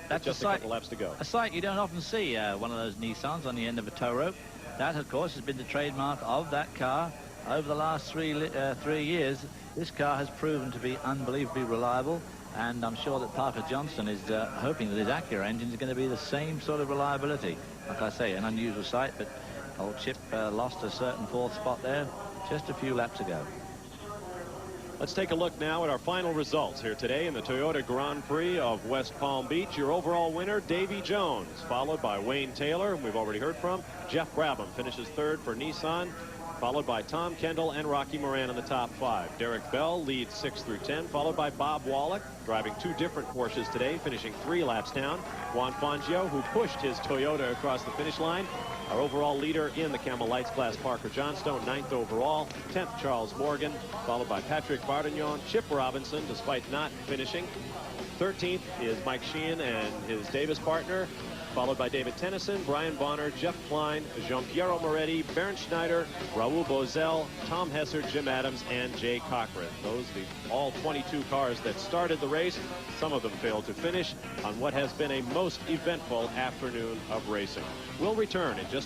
That's just a couple laps to go. A sight you don't often see, one of those Nissans on the end of a tow rope. That, of course, has been the trademark of that car. Over the last 3 years, this car has proven to be unbelievably reliable, and I'm sure that Parker Johnston is hoping that his Acura engine is going to be the same sort of reliability. Like I say, an unusual sight, but old Chip lost a certain 4th spot there just a few laps ago. Let's take a look now at our final results here today in the Toyota Grand Prix of West Palm Beach. Your overall winner, Davy Jones, followed by Wayne Taylor, whom we've already heard from. Jeff Brabham finishes 3rd for Nissan, followed by Tom Kendall and Rocky Moran in the top 5. Derek Bell leads 6 through 10, followed by Bob Wollek, driving 2 different Porsches today, finishing 3 laps down. Juan Fangio, who pushed his Toyota across the finish line. Our overall leader in the Camel Lights class, Parker Johnstone, 9th overall. 10th, Charles Morgan, followed by Patrick Bardagnon. Chip Robinson, despite not finishing. 13th is Mike Sheehan and his Davis partner, followed by David Tennyson, Brian Bonner, Jeff Klein, Jean-Piero Moretti, Bernd Schneider, Raul Bozel, Tom Hesser, Jim Adams, and Jay Cochran. Those are all 22 cars that started the race. Some of them failed to finish on what has been a most eventful afternoon of racing. We'll return in just